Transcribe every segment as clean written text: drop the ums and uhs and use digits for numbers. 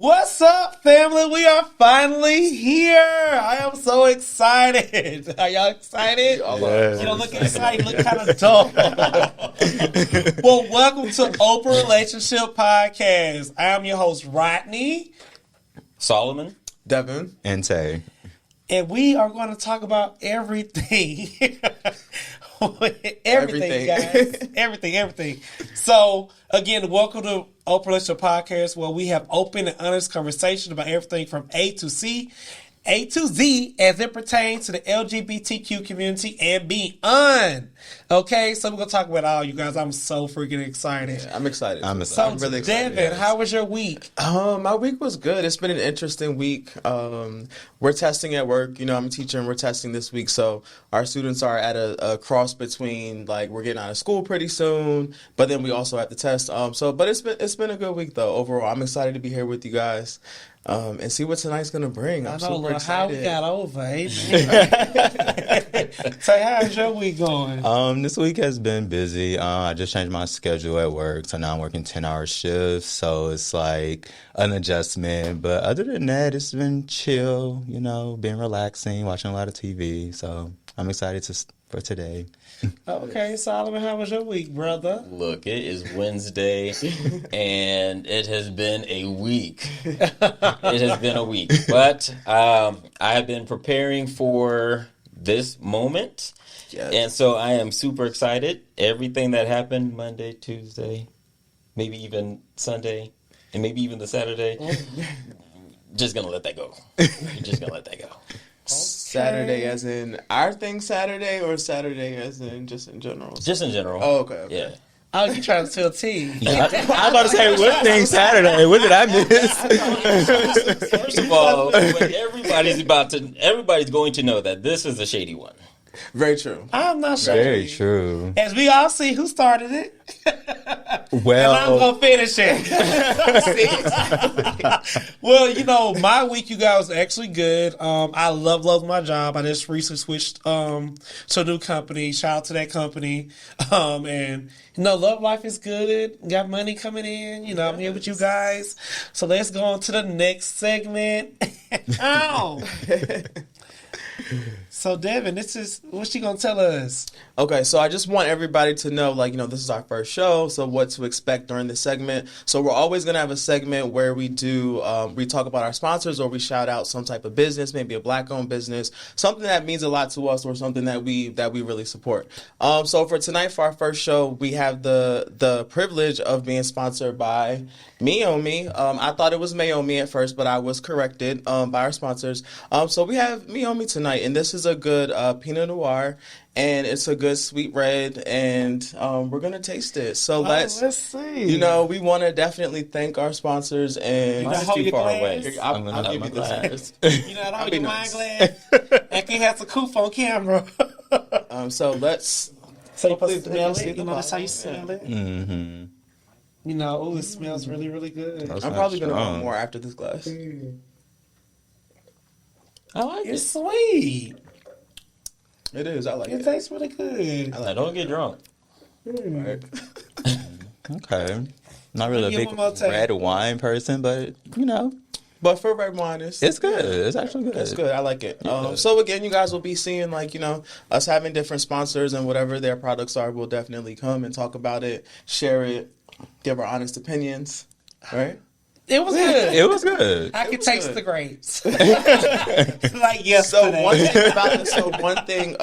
What's up, family? We are finally here. I am so excited. Are y'all excited? Yeah. You don't look excited. You look kind of dull. Well, welcome to Open Relationship Podcast. I am your host, Rodney. Solomon. Devin. And Tay. And we are going to talk about everything. Everything, guys. Everything. So, again, welcome to Open Relationship Podcast, where we have open and honest conversation about everything from A to Z as it pertains to the LGBTQ community and beyond. Okay, so we're going to talk about all you guys. I'm so freaking excited. Yeah, I'm excited. I'm really excited. Devin, how was your week? My week was good. It's been an interesting week. We're testing at work. You know, I'm a teacher and we're testing this week. So our students are at a cross between, like, we're getting out of school pretty soon, but then we also have to test. But it's been a good week though. Overall, I'm excited to be here with you guys. And see what tonight's gonna bring. I'm super excited. How we got over, eh? Say, how's your week going? This week has been busy. I just changed my schedule at work, so now I'm working 10-hour shifts. So it's like an adjustment. But other than that, it's been chill. You know, been relaxing, watching a lot of TV. So I'm excited for today. Okay, Solomon, how was your week, brother? Look, it is Wednesday, and it has been a week. It has been a week. But I have been preparing for this moment. Yes. And so I am super excited. Everything that happened Monday, Tuesday, maybe even Sunday, and maybe even the Saturday, just going to let that go. You're just going to let that go. Saturday as in our thing Saturday, or Saturday as in just in general? Just in general. Oh, okay. Yeah. Oh, you trying to tell T? I was about to say, what thing Saturday? What did I miss? First of all, when everybody's going to know that this is a shady one. Very true. I'm not sure. Very true. As we all see, who started it? Well, and I'm going to finish it. Well, you know, my week, you guys, was actually good. I love my job. I just recently switched to a new company. Shout out to that company. And, you know, love life is good. Got money coming in. You know, I'm here with you guys. So let's go on to the next segment. Ow! So, Devin, what's she going to tell us? Okay, so I just want everybody to know, like, you know, this is our first show, so what to expect during this segment. So we're always going to have a segment where we talk about our sponsors, or we shout out some type of business, maybe a Black-owned business, something that means a lot to us, or something that we really support. So for tonight, for our first show, we have the privilege of being sponsored by Menge. I thought it was Menge at first, but I was corrected by our sponsors. So we have Menge tonight, and this is a good Pinot Noir, and it's a good sweet red, and we're going to taste it. So let's see. You know, we want to definitely thank our sponsors, and you know, too far away. I'll give you this. You know, hold your wine glass. And can have some coof on camera. So let's... So you supposed to smell it. You know, that's how you smell it. mm-hmm. You know, it smells really, really good. I'm probably going to want more after this glass. I like It's sweet. It is. I like it. It tastes really good. I don't get drunk. Right. Okay. Not really a Give big one more take. red wine person, but, you know, But for red wine, it's good. It's actually good. It's good. I like it. So again, you guys will be seeing, like, you know, us having different sponsors, and whatever their products are, we'll definitely come and talk about it, share it, give our honest opinions. Right? It was good. It was good. I could taste good. the grapes. Like yesterday. So one thing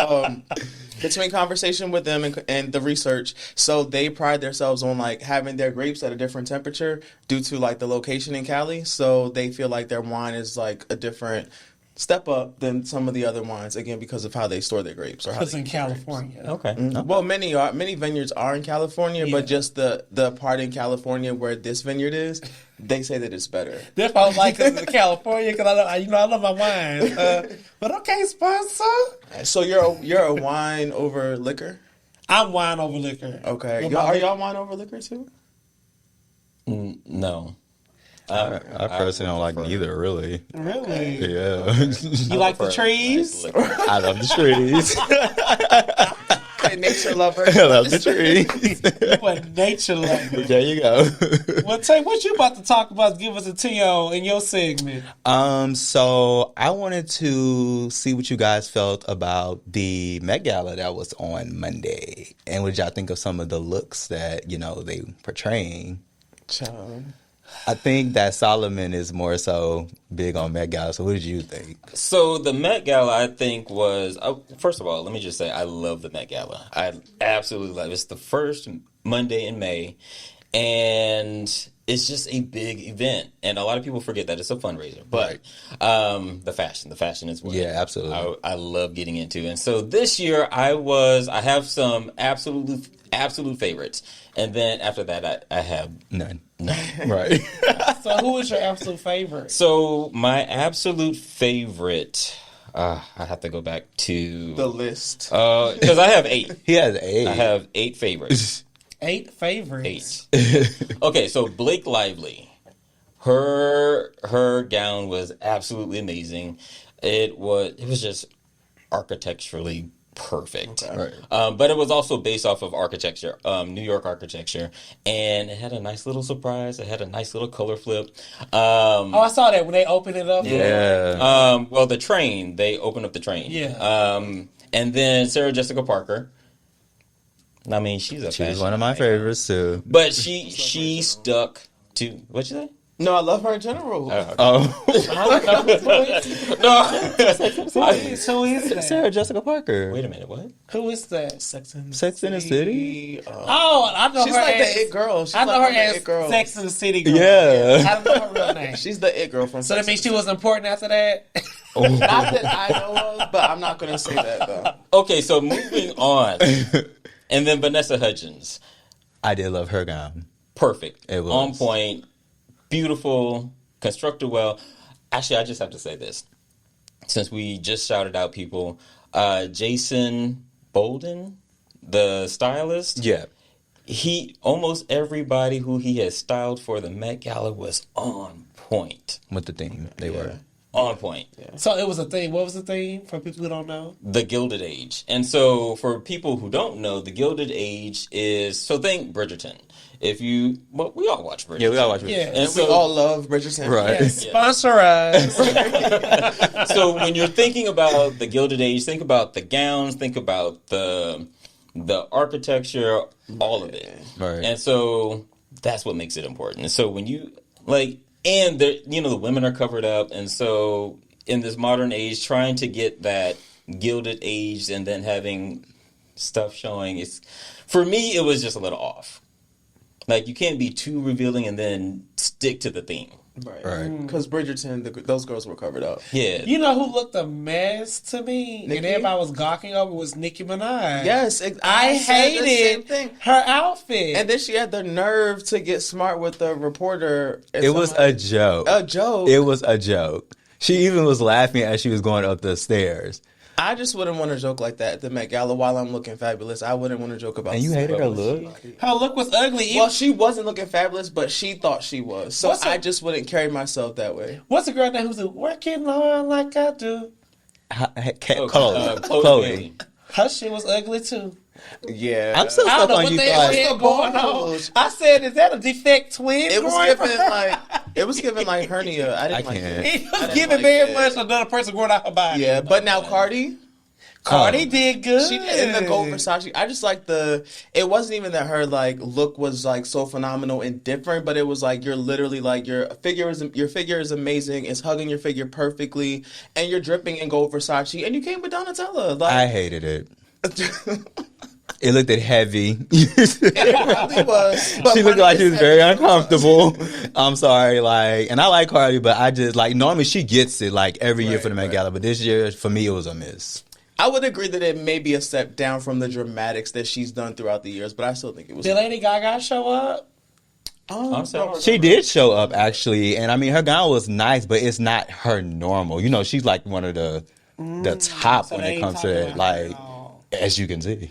between conversation with them and the research, so they pride themselves on, like, having their grapes at a different temperature due to, like, the location in Cali. So they feel like their wine is, like, a different step up than some of the other wines, again, because of how they store their grapes. Or how It's they in California. Okay. Mm-hmm. Well, many vineyards are in California, Yeah. but just the part in California where this vineyard is, they say that it's better. That's why I like it in California, because I love my wine. But okay, sponsor. So you're a wine over liquor? I'm wine over liquor. Okay. Are y'all wine over liquor too? No. I personally don't like neither, really. Really? Yeah. You like the trees? I love the trees. Okay, nature lover. I love the trees. You a nature lover. There you go. Well, Tay, what you about to talk about? Give us a tea on in your segment. So I wanted to see what you guys felt about the Met Gala that was on Monday, and what y'all think of some of the looks that they portraying. Child. I think that Solomon is more so big on Met Gala. So what did you think? So the Met Gala, I think, was first of all, let me just say I love the Met Gala. I absolutely love it. It's the first Monday in May, and it's just a big event. And a lot of people forget that it's a fundraiser. But the fashion is what absolutely. I love getting into. And so this year I have some absolute favorites, and then after that I have None. Right. So who is your absolute favorite? So my absolute favorite, I have to go back to The list. because I have 8. He has 8. I have 8 favorites. 8 favorites. 8. Okay, so Blake Lively, her gown was absolutely amazing. It was just architecturally perfect. Okay. Right. But it was also based off of architecture, New York architecture, and it had a nice little surprise. It had a nice little color flip. I saw that when they opened it up. Yeah. Well, the train, they opened up the train. Yeah. And then Sarah Jessica Parker. I mean, she's one of my favorites too. But she stuck to what you say? No, I love her in general. Oh. No. Who is that? Sarah Jessica Parker. Wait a minute. What? Who is that? Sex in the City? Oh, I know She's her like as, the it girl. She's I know like her the as it girl. Sex in the City girl. Yeah. I don't know her real name. She's the it girl from So that Sex means she and the was important after that? City. Not that I know of, but I'm not going to say that, though. Okay, so moving on. And then Vanessa Hudgens. I did love her gown. Perfect. It was. On point. Beautiful. Constructed well. Actually, I just have to say this. Since we just shouted out people, Jason Bolden, the stylist. Yeah. Almost everybody who he has styled for the Met Gala was on point. With the theme. They were. On point. So it was a theme. What was the theme for people who don't know? The Gilded Age. And so for people who don't know, the Gilded Age is, so think Bridgerton. We all watch Bridgerton. Yeah, we all watch Bridgerton. Yeah. And And we all love Bridgerton. Right. Yes, sponsor us. So when you're thinking about the Gilded Age, think about the gowns, think about the architecture, all of it. Right. And so that's what makes it important. And so when you and the women are covered up, and so in this modern age, trying to get that Gilded Age and then having stuff showing, for me it was just a little off. Like, you can't be too revealing and then stick to the theme. Right. Because Bridgerton, those girls were covered up. Yeah. You know who looked a mess to me Nicki? and everybody was gawking over was Nicki Minaj. Yes. I said the same hated thing. her outfit. And then she had the nerve to get smart with the reporter. It was a joke. A joke. It was a joke. She even was laughing as she was going up the stairs. I just wouldn't want to joke like that at the Met Gala while I'm looking fabulous. I wouldn't want to joke about And you hated her fabulous. look? her look was ugly. Well, she wasn't looking fabulous, but she thought she was. So What's I just wouldn't carry myself that way. What's the girl name who's working hard like I do? Chloe. Her shit was ugly too. Yeah. I'm still I don't stuck know on what you they guys. had going on. I said, is that a defect twin? It was growing from giving her? like hernia. I didn't like can't. it. It I was didn't giving like very it. much another person growing out her body. Yeah, but now Cardi Did good. she did in the gold Versace. I just like it wasn't even that her like look was like so phenomenal and different, but it was like you're literally like your figure is amazing. It's hugging your figure perfectly, and you're dripping in gold Versace, and you came with Donatella. Like I hated it. It looked heavy. it really was. But She looked money like she is was very heavy. uncomfortable. I'm sorry, and I like Cardi, but I just normally she gets it every year for the Met Gala, but this year for me it was a miss. I would agree that it may be a step down from the dramatics that she's done throughout the years, but I still think it was. Did Lady Gaga show up? I'm sorry. She did show up actually, and I mean her gown was nice, but it's not her normal. She's like one of the top So when they it ain't comes to talking it, about her at all. as you can see.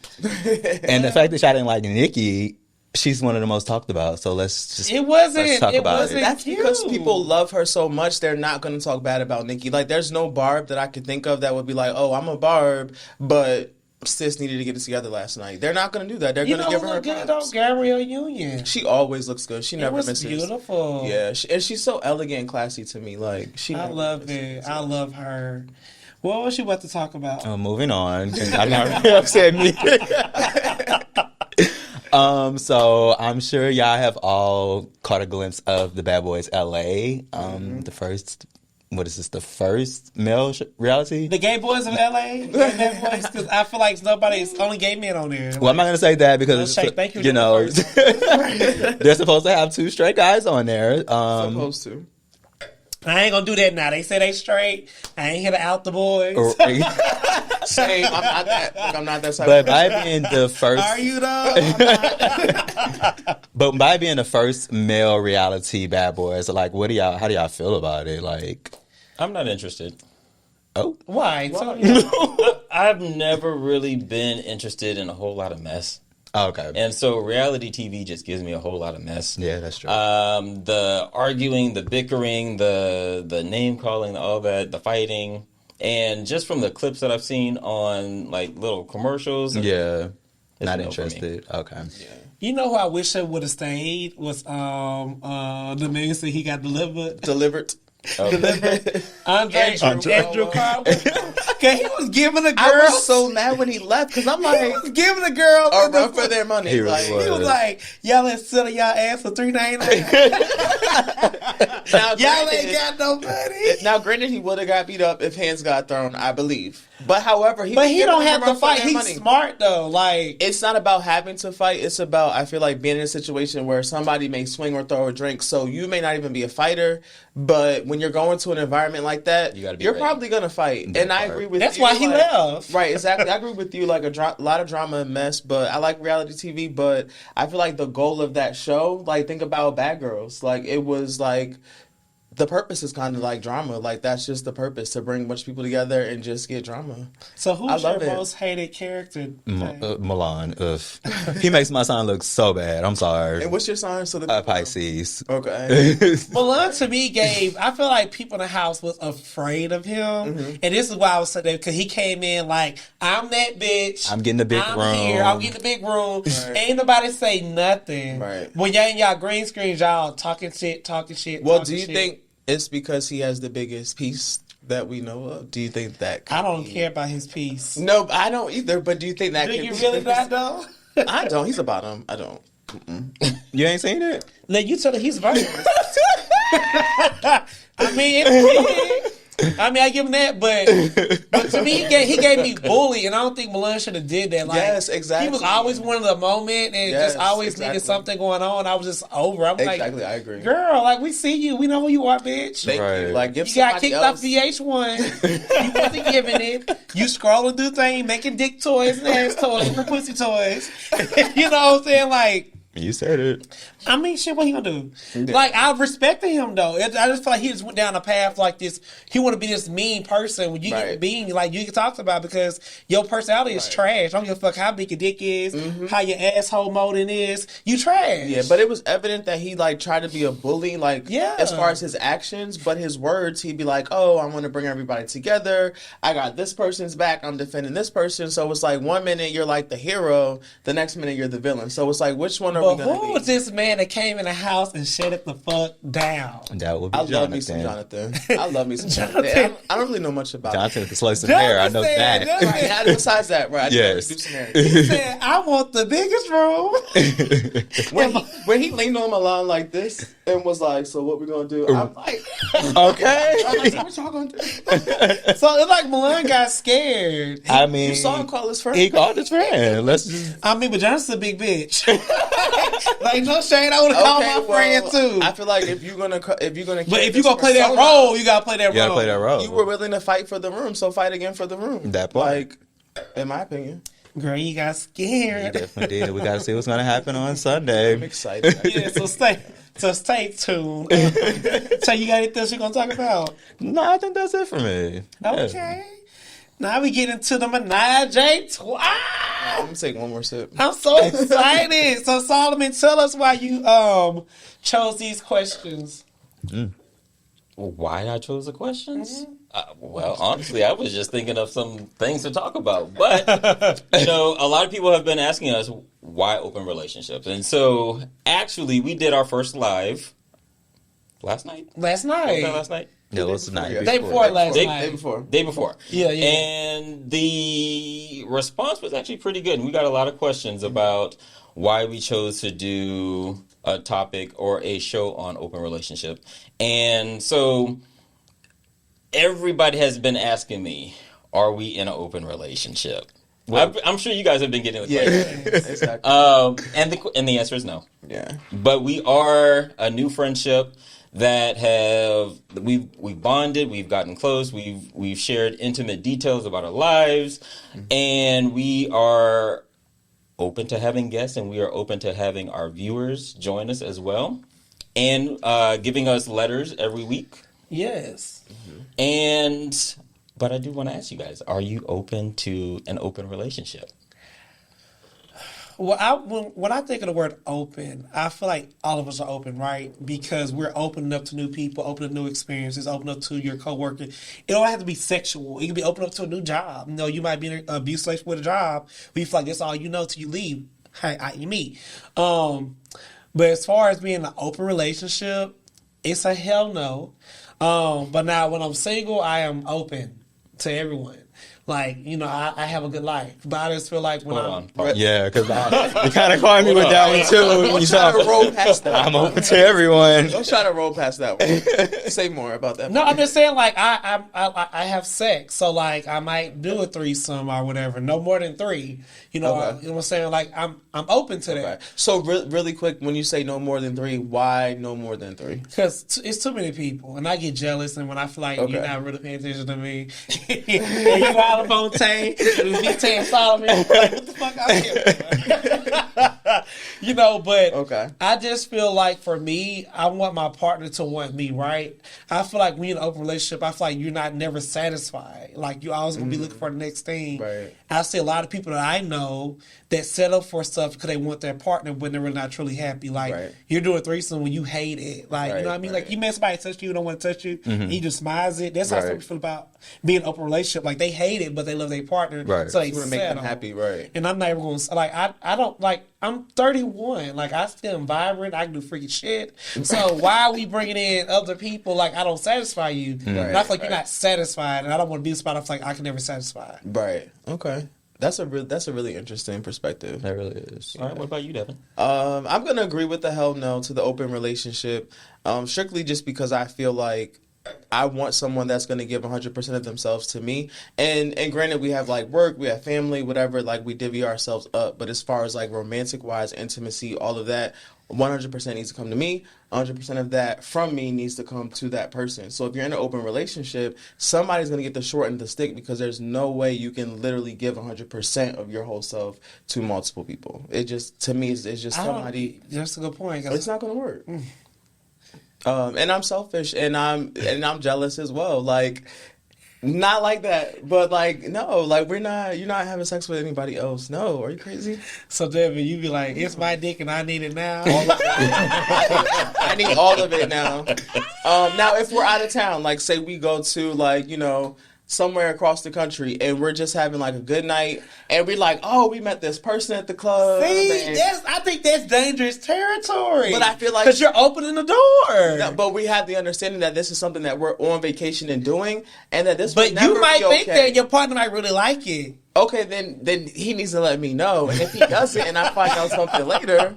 And the fact that she didn't like Nicki, she's one of the most talked about. So let's talk about it. That's because people love her so much, they're not going to talk bad about Nicki. Like, there's no Barb that I could think of that would be like, oh, I'm a Barb, but sis needed to get it together last night. They're not going to do that. They're You going to know give who her look good props. though? Gabrielle Union. She always looks good. She It never was misses. beautiful. Yeah, and she's so elegant and classy to me. Like I never love misses. it. I love her. What was she about to talk about? Moving on. I'm not really upset me. So I'm sure y'all have all caught a glimpse of the Bad Boys LA. The first, what is this? The first male reality? The gay boys of LA? Because I feel like nobody's only gay men on there. Well, I'm not gonna say that because Shay, thank you. you know they're supposed to have 2 straight guys on there. Supposed to. I ain't gonna do that now. They say they straight. I ain't here to out the boys. Same. I'm not that. Like, I'm not that type. But of by person. being the first, Are you though? but by being the first male reality Bad Boys, like, how do y'all feel about it? Like, I'm not interested. oh, Why? I've never really been interested in a whole lot of mess. okay, And so reality TV just gives me a whole lot of mess. yeah, that's true. The arguing, the bickering, the name calling, all that, the fighting. And just from the clips that I've seen on like little commercials. Yeah, It's not a no for me. interested. Okay. You know who I wish I would have stayed was the man said he got delivered. Delivered. Andrew Carr. Okay, he was giving a girl. I was so mad when he left because I'm like, he was giving a girl a run for their money. He really Like, was. He was like, y'all ain't selling y'all ass for $3.99. now, Y'all granted- ain't got no money. Now, granted, he would have got beat up if hands got thrown, I believe. But however, But was he giving don't them have a to run for fight. their He's money. smart though. Like It's not about having to fight. It's about, I feel like, being in a situation where somebody may swing or throw a drink. So you may not even be a fighter, but when you're going to an environment like that, You gotta be you're ready. probably going to fight. And I agree with that's you. why he like- left. Right, exactly. I agree with you. Like a lot of drama and mess, but I like reality TV. But I feel like the goal of that show, like, think about Bad Girls. Like, it was like, the purpose is kind of like drama. Like, that's just the purpose, to bring a bunch of people together and just get drama. So I who's your love it. most hated character? Milan. Ugh. He makes my son look so bad. I'm sorry. And what's your sign? So the Pisces. Okay. Milan to me gave. I feel like people in the house was afraid of him, and this is why I was saying that because he came in like, "I'm that bitch. I'm getting the big room. Here. I'm getting the big room. Right. Ain't nobody say nothing. Right. When y'all in y'all green screens, y'all talking shit. Well, talking do you shit. think it's because he has the biggest piece that we know of? Do you think that? I don't could be- care about his piece. No, I don't either. But do you think that? Do could you be- really not though? I don't. He's a bottom. I don't. You ain't seen it? Now you tell her he's virgin. I mean, it's I give him that, but to me, he gave me bully, and I don't think Milan should have did that. Like, Yes, exactly. He was always one of the moment, and Yes, just always exactly. needed something going on. I was just over. I'm Exactly, like, I agree. girl, like we see you, we know who you are, bitch. Thank Right. you. Like, give You got somebody kicked else. off VH1. You wasn't giving it. You scrolling through things, making dick toys and ass toys and pussy toys. You know what I'm saying? Like, You said it. I mean, shit, what he gonna do? Like, I respected him, though. I just feel like he just went down a path like this. He want to be this mean person when you get Right. mean, like, you get talked about because your personality is trash. I don't give a fuck how big your dick is, how your asshole molding is. You trash. Yeah, but it was evident that he, like, tried to be a bully, like, Yeah. as far as his actions, but his words, he'd be like, oh, I want to bring everybody together. I got this person's back. I'm defending this person. So it's like, one minute you're like the hero, the next minute you're the villain. So it's like, which one are But we going to who be? was this man that came in the house and shut it the fuck down? That would be I love me some Jonathan. Jonathan. I love me some Jonathan. I don't really know much about him. Jonathan with the slice of hair. I know Jonathan, that. Jonathan. Right, besides that, right? I just Yes. do some hair. He said, I want the biggest room. When he leaned on my line like this and was like, so what we going to do? I'm like, Okay. I'm like, what y'all going to do? So it's like Milan got scared. I mean, You saw him call his friend. he called his friend. Let's just. I mean, but Jonathan's a big bitch. Like, no shade, I would have called my friend too. I feel like if you're gonna But carry if you this gonna play that persona, role, you gotta play that You gotta role. play that role. you were willing to fight for the room, so fight again for the room. That part. like, in my opinion, Girl, you got He scared. definitely did. We got to see what's going to happen on Sunday. I'm excited. Yeah, so stay tuned. So you got anything else you gonna talk about? No, I think that's it for me. Yeah. Okay. Now we get into the Menge. I'm gonna take one more sip. I'm so excited. So Solomon, tell us why you chose these questions. Why I chose the questions? Well, honestly, I was just thinking of some things to talk about. But, a lot of people have been asking us, why open relationships? And so, actually, we did our first live last night. Last Was that night. last night? Yeah, it was the night Day before last Day night. before. Day before. Yeah. And the response was actually pretty good. And we got a lot of questions about why we chose to do a topic or a show on open relationship. And so everybody has been asking me, are we in an open relationship? Well, I'm sure you guys have been getting the question. Exactly. And the answer is no. Yeah. But we are a new friendship that we've bonded, we've gotten close, we've shared intimate details about our lives, and we are open to having guests, and we are open to having our viewers join us as well, and giving us letters every week. Yes. But I do want to ask you guys, are you open to an open relationship? Well, when I think of the word open, I feel like all of us are open, right? Because we're opening up to new people, open to new experiences, open up to your coworker. It don't have to be sexual. It can be open up to a new job. You might be in an abuse relationship with a job where you feel like that's all you know till you leave. Hey, you me. But as far as being an open relationship, it's a hell no. But now when I'm single, I am open to everyone. Like, I have a good life. But I just feel like when Yeah, because you kind of caught me with that one, too. Don't try to roll past that. I'm open to everyone. Don't try to roll past that one. Say more about that. No, I'm just saying, like, I have sex. So, like, I might do a threesome or whatever. No more than 3. You know what I'm saying? Like, I'm open to that. Okay. So, really quick, when you say no more than 3, why no more than 3? Because it's too many people. And I get jealous. And when I feel like you're not really paying attention to me, and you all up on Tay, and be Tay and Solomon, like, what the fuck I'm here? But I just feel like for me, I want my partner to want me, right? I feel like when you're in an open relationship, I feel like you're not never satisfied. Like, you're always going to be looking for the next thing. Right. I see a lot of people that I know that settle for stuff because they want their partner when they're really not truly happy. Like, you're doing threesome when you hate it. Like, you know what I mean? Like, you met somebody touch you, don't want to touch you, and you just smiles it. That's how some people feel about being in an open relationship. Like, they hate it, but they love their partner. Right. So they want to make them happy, right? And I'm not even going to, like, I don't, like, I'm 31. Like, I still am vibrant. I can do freaky shit. So why are we bringing in other people? Like, I don't satisfy you. And I feel like you're not satisfied, and I don't want to be in a spot I feel like I can never satisfy. Right. Okay. That's a really interesting perspective. That really is. All right, what about you, Devin? I'm gonna agree with the hell no to the open relationship, strictly just because I feel like I want someone that's going to give 100% of themselves to me. And granted, we have like work, we have family, whatever, like we divvy ourselves up. But as far as like romantic wise, intimacy, all of that, 100% needs to come to me. 100% of that from me needs to come to that person. So if you're in an open relationship, somebody's going to get the short end of the stick because there's no way you can literally give 100% of your whole self to multiple people. It just, to me, it's just somebody. That's a good point. It's not going to work. And I'm selfish and I'm jealous as well. Like, not like that, but like, no, like you're not having sex with anybody else. No, are you crazy? So Devin, you be like, it's my dick and I need it now. I need all of it now. Now if we're out of town, like say we go to like, somewhere across the country and we're just having like a good night and we're like, oh, we met this person at the club. See, I think that's dangerous territory. But I feel like because you're opening the door. No, but we have the understanding that this is something that we're on vacation and doing, and that this. But would never you might be think okay. that your partner might really like it. Okay, then he needs to let me know, and if he doesn't, and I find out something later.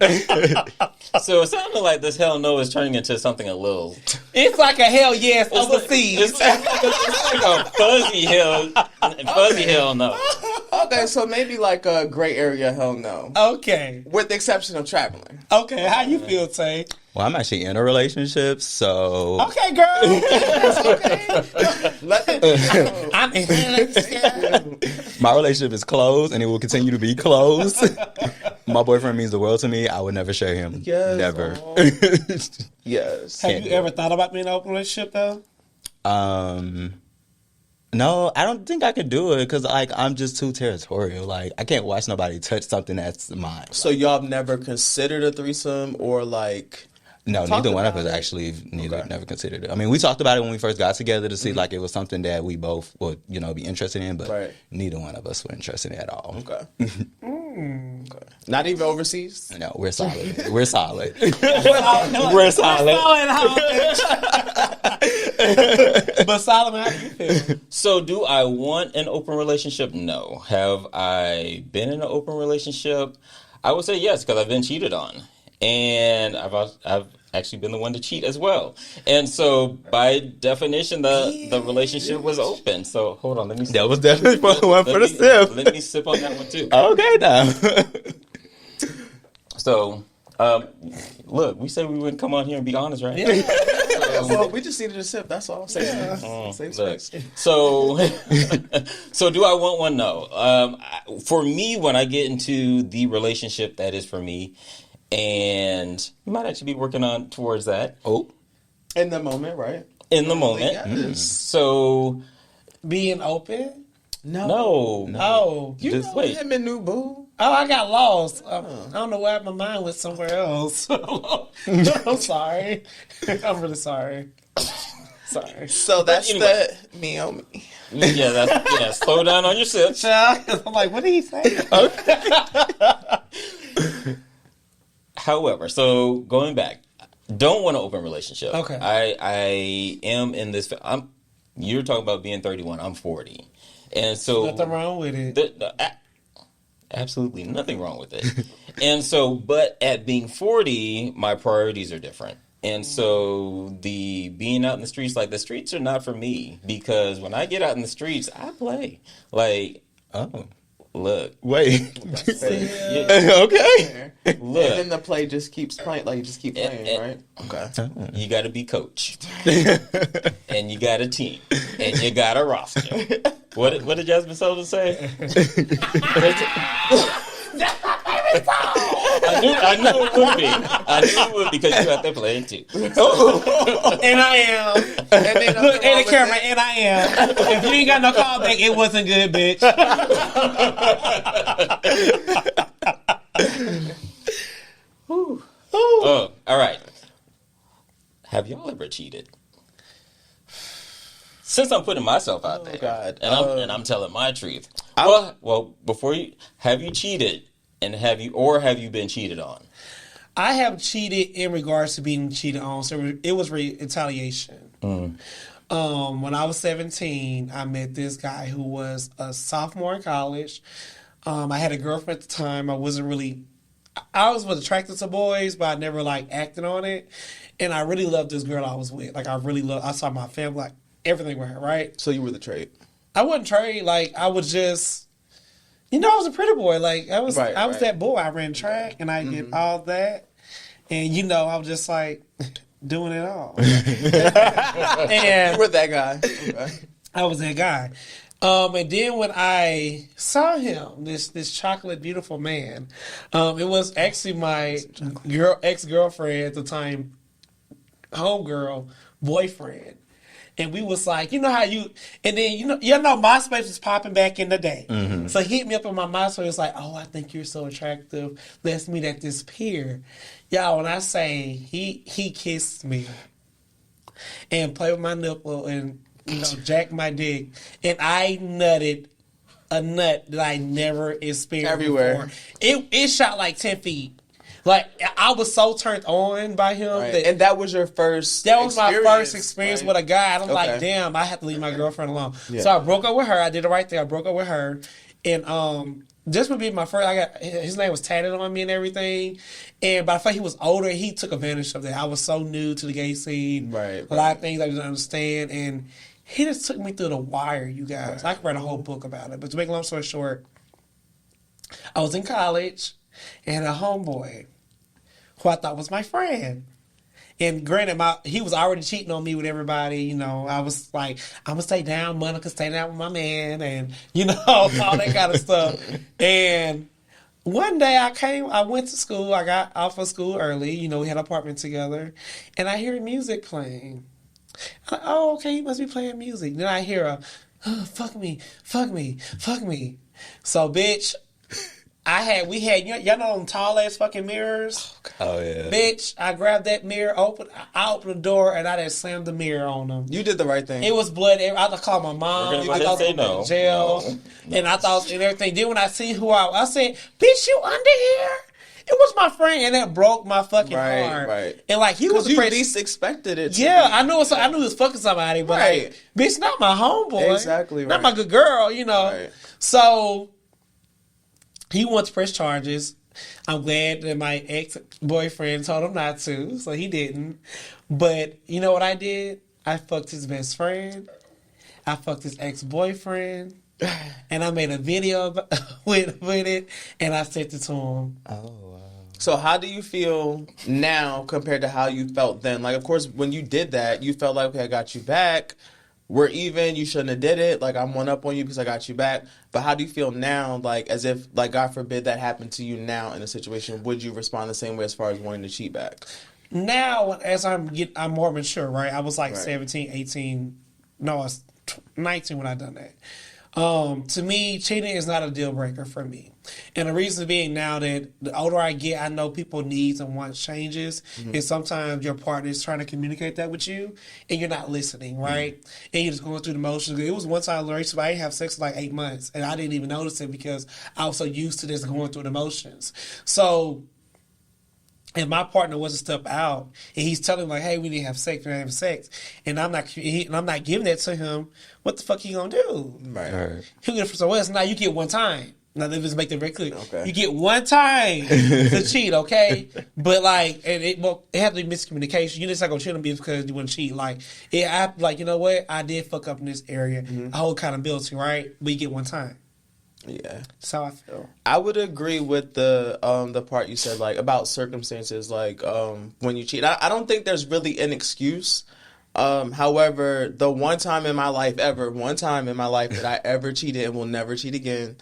So it sounded like this hell no is turning into something a little. It's like a hell yes overseas. It's like a fuzzy hell no. Okay, so maybe like a gray area hell no. Okay. With the exception of traveling. Okay, how you feel, Tay? Well, I'm actually in a relationship, so... Okay, girl. Okay. I'm in a relationship. My relationship is closed, and it will continue to be closed. My boyfriend means the world to me. I would never share him. Yes. Never. Yes. Have you ever thought about being in an open relationship, though? No, I don't think I could do it because, like, I'm just too territorial. Like, I can't watch nobody touch something that's mine. So y'all have never considered a threesome or like... No, neither one of us actually never considered it. I mean, we talked about it when we first got together to see like it was something that we both would, be interested in, but neither one of us were interested in it at all. Okay. Okay. Not even overseas? No, we're solid. We're solid. We're solid. But Solomon, how do you feel? So, do I want an open relationship? No. Have I been in an open relationship? I would say yes, because I've been cheated on, and I've actually been the one to cheat as well. And so, by definition, the relationship was open. So, hold on, let me. That was definitely one for the sip. Let me sip on that one too. Okay, now. So, look, we said we wouldn't come on here and be honest, right? Yeah. Well, we just needed a sip. That's all. Safe space. So do I want one? No. For me, when I get into the relationship that is for me, and you might actually be working on towards that. Oh, in the moment, right? In the moment. Yes. So Being open? no. Oh. You Just know wait. him and New Boo. Oh, I got lost. I don't know why my mind went somewhere else. I'm sorry. I'm really sorry. Sorry. So that's anyway. the me on me. Yeah, slow down on your sips. I'm like, what did he say? However, so going back, don't want an open relationship. Okay. I am in this. You're talking about being 31. I'm 40, and so Nothing wrong with it. Absolutely nothing wrong with it. And so, but at being 40, my priorities are different. And so the being out in the streets, like the streets are not for me, because when I get out in the streets, I play. Like, look. wait. Yeah, Okay. look. And then the play just keeps playing. Like, you just keep playing, right? Okay. You got to be coached. And you got a team. And you got a roster. What did Jasmine Sullivan say? I knew it would be. I knew it would, because you out there playing too. And I am. Look at the camera, and I am. If you ain't got no callback, it wasn't good, bitch. Oh, all right. Have y'all ever cheated? Since I'm putting myself out there, God. and I'm telling my truth. Well, before you have you cheated, and have you been cheated on? I have cheated in regards to being cheated on. So it was retaliation. When I was 17, I met this guy who was a sophomore in college. I had a girlfriend at the time. I was attracted to boys, but I never acted on it. And I really loved this girl I was with. I saw my family, everything with her, right? So you were the trade. I wasn't trade. I was just, I was a pretty boy. I was that boy. I ran track and I did all that. And, I was just doing it all. And You were that guy. Okay. I was that guy. And then when I saw him, this chocolate beautiful man, it was actually my ex-girlfriend at the time, homegirl, boyfriend. And we was how MySpace was popping back in the day. Mm-hmm. So he hit me up on my MySpace, I think you're so attractive. Let's meet at this pier. Y'all, when I say he kissed me and played with my nipple and, jacked my dick, and I nutted a nut that I never experienced everywhere. Before. It shot 10 feet. I was so turned on by him. Right. And that was your first That was my first experience with a guy. And I'm damn, I have to leave my girlfriend alone. Yeah. So I broke up with her. I did it right there. I broke up with her. And this would be my first. His name was tatted on me and everything. But I felt he was older. He took advantage of that. I was so new to the gay scene. Right. A lot of things I didn't understand. And he just took me through the wire, you guys. Right. I could write a whole book about it. But to make a long story short, I was in college and a homeboy who I thought was my friend. And granted, he was already cheating on me with everybody. I was I'm going to stay down. Monica, stay down with my man. And, all that kind of stuff. And one day I went to school. I got off of school early. We had an apartment together. And I hear music playing. I'm like, oh, okay, he must be playing music. Then I hear fuck me. So, bitch, we had, y'all know them tall ass fucking mirrors? Oh yeah. Bitch, I grabbed that mirror, I opened the door, and I just slammed the mirror on them. You did the right thing. It was blood. I called my mom. We're gonna go I ahead thought and say I was no. in jail. No. And I thought, and everything. Then when I see who I said, bitch, you under here? It was my friend, and that broke my fucking heart. Right. And like, he was the you friend. least expected it to Yeah, be. I knew he was fucking somebody, but Right. like, bitch, not my homeboy. Exactly Not right. my good girl, you know. Right. So, he wants to press charges. I'm glad that my ex-boyfriend told him not to, so he didn't. But you know what I did? I fucked his best friend. I fucked his ex-boyfriend. And I made a video with it, and I sent it to him. Oh wow. So how do you feel now compared to how you felt then? Like, of course, when you did that, you felt like, okay, I got you back. We're even. You shouldn't have did it. Like, I'm one up on you because I got you back. But how do you feel now? Like, as if, like, God forbid that happened to you now in a situation, would you respond the same way as far as wanting to cheat back? Now, as I'm more mature, right? I was like Right. 17, 18. No, I was 19 when I done that. To me, cheating is not a deal breaker for me. And the reason being now that the older I get, I know people needs and wants changes. And sometimes your partner is trying to communicate that with you and you're not listening, right? And you're just going through the motions. It was one time in a relationship, I didn't have sex for like 8 months and I didn't even notice it because I was so used to this going through the motions. So, and my partner wasn't step out, and he's telling me like, "Hey, we need to have sex. We need to have sex," and I'm not giving that to him. What the fuck he gonna do? Right. He'll get it from somewhere else. Now you get one time. Now let's make that very clear. Okay. You get one time to cheat, okay? But like, it had to be miscommunication. You just not gonna cheat on me because you want to cheat. Like, you know what? I did fuck up in this area. I hold accountability, right? But you get one time. Yeah. That's how I feel. I would agree with the part you said, like, about circumstances, like, when you cheat. I don't think there's really an excuse. However, the one time in my life that I ever cheated and will never cheat again,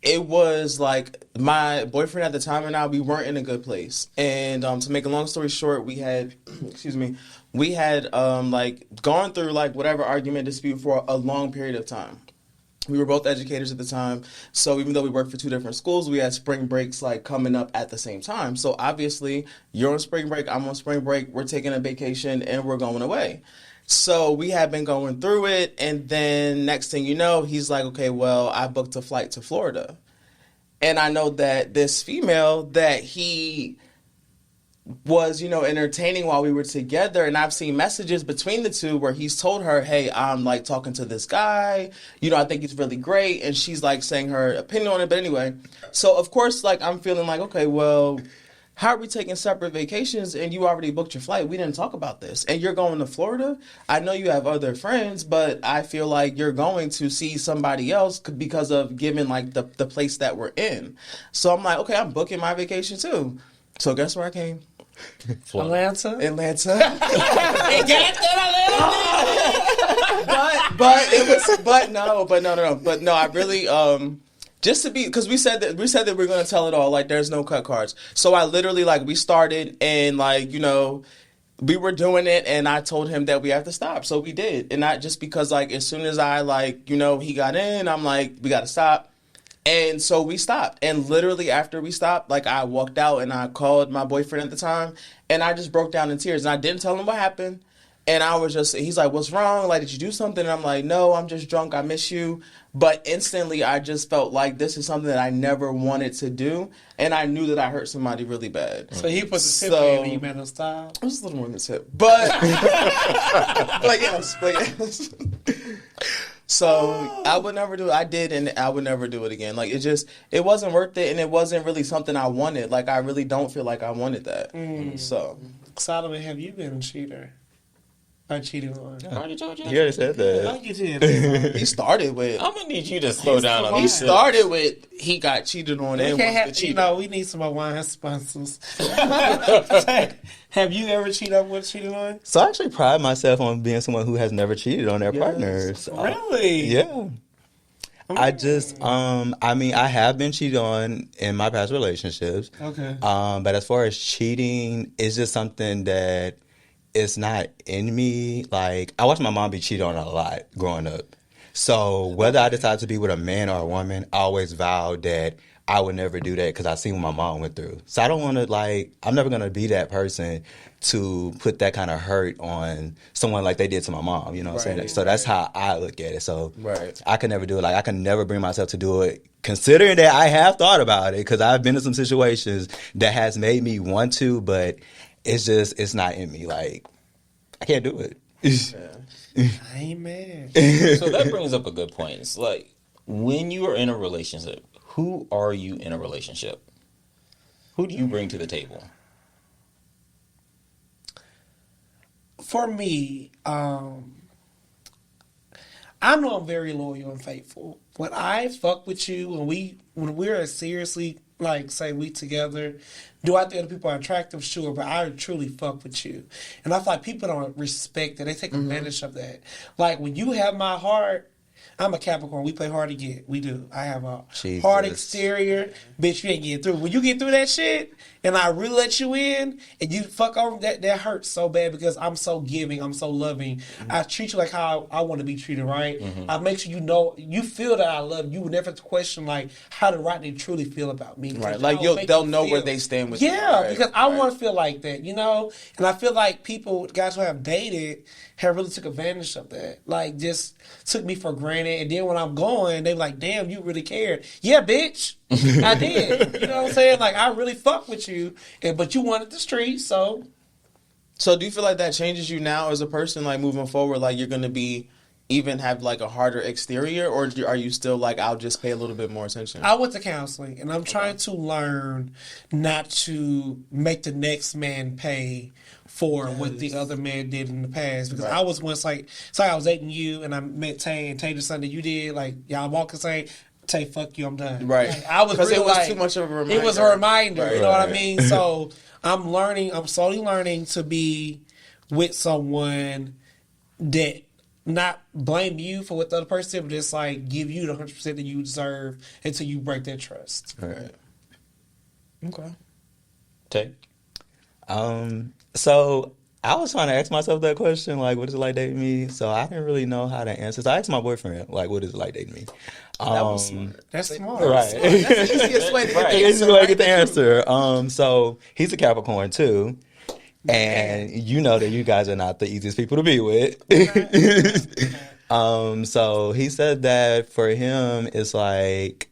it was like my boyfriend at the time and I, we weren't in a good place. And to make a long story short, we had, like, gone through, like, whatever argument, dispute for a long period of time. We were both educators at the time, so even though we worked for two different schools, we had spring breaks like coming up at the same time. So obviously, you're on spring break, I'm on spring break, we're taking a vacation, and we're going away. So we had been going through it, and then next thing you know, he's like, okay, well, I booked a flight to Florida. And I know that this female that he was, entertaining while we were together, and I've seen messages between the two where he's told her, hey, I'm like talking to this guy, I think he's really great, and she's like saying her opinion on it. But anyway, so of course, like, I'm feeling like, okay, well, how are we taking separate vacations and you already booked your flight? We didn't talk about this, and you're going to Florida. I know you have other friends, but I feel like you're going to see somebody else because of given like the place that we're in. So I'm like, okay, I'm booking my vacation too. So guess where I came? Atlanta. It got But no, I really just to be, because we said that we're gonna tell it all. Like, there's no cut cards. So I literally, like, we started and like, we were doing it, and I told him that we have to stop. So we did, and not just because like as soon as I like he got in, I'm like, we got to stop. And so we stopped. And literally after we stopped, like, I walked out and I called my boyfriend at the time and I just broke down in tears. And I didn't tell him what happened. And I was just, he's like, what's wrong? Like, did you do something? And I'm like, no, I'm just drunk. I miss you. But instantly I just felt like this is something that I never wanted to do. And I knew that I hurt somebody really bad. So he put the tip in and you made him stop? It was a little more than a tip. But, but yes. So I would never do it. I did, and I would never do it again. Like, it wasn't worth it, and it wasn't really something I wanted. Like, I really don't feel like I wanted that. So, Solomon, have you been a cheater? I cheated on. I already told you. You already said that. You did. he started with. I'm gonna need you to slow down on He these. started with he got cheated on and was the cheater. We need some more wine sponsors. Have you ever cheated on? So I actually pride myself on being someone who has never cheated on their partners. Really? Yeah. I just, I have been cheated on in my past relationships. Okay. But as far as cheating, it's just something that it's not in me. Like, I watched my mom be cheated on a lot growing up. So whether I decide to be with a man or a woman, I always vowed that I would never do that because I seen what my mom went through. So I don't want to I'm never going to be that person to put that kind of hurt on someone like they did to my mom. You know what I'm saying? So that's how I look at it. So I can never do it. Like I can never bring myself to do it. Considering that I have thought about it because I've been in some situations that has made me want to, but it's not in me. Like I can't do it. Amen. So that brings up a good point. It's like when you are in a relationship, who are you in a relationship? Who do you bring to the table? For me, I know I'm very loyal and faithful. When I fuck with you, when we're seriously, like, say we together, do I think other people are attractive? Sure, but I truly fuck with you. And I feel like people don't respect that. They take advantage of that. Like, when you have my heart, I'm a Capricorn. We play hard to get. We do. I have a hard exterior. Bitch, you ain't getting through. When you get through that shit, and I really let you in, and you fuck over, that hurts so bad because I'm so giving. I'm so loving. I treat you like how I want to be treated, right? I make sure you feel that I love you. You would never have to question, like, how did Rodney truly feel about me? Right. Like, they'll know where they stand with you. Yeah, right? because I want to feel like that, you know? And I feel like guys who have dated, have really took advantage of that. Like, just took me for granted. And then when I'm going, they like, damn, you really cared. Yeah, bitch. I did. You know what I'm saying? Like, I really fuck with you. But you wanted the street, so. So do you feel like that changes you now as a person, like, moving forward? Like, you're going to be even have, like, a harder exterior? Or are you still like, I'll just pay a little bit more attention? I went to counseling, and I'm trying to learn not to make the next man pay for what the other man did in the past. Because I was once like I was dating you, and I met Tay, and Tay did something you did. Like, y'all walk and say, Tay, fuck you, I'm done. Right. Like, I was because really it was like, too much of a reminder. It was a reminder, you know what I mean? So I'm slowly learning to be with someone that not blame you for what the other person did, but just like give you the 100% that you deserve until you break that trust. Right. Okay. Tay? So I was trying to ask myself that question, like, what is it like dating me? So I didn't really know how to answer. So I asked my boyfriend, like, what is it like dating me? That was smart. That's smart. Right. That's the easiest way to get the answer. Easiest way to get the answer. So he's a Capricorn too. And you know that you guys are not the easiest people to be with. So he said that for him, it's like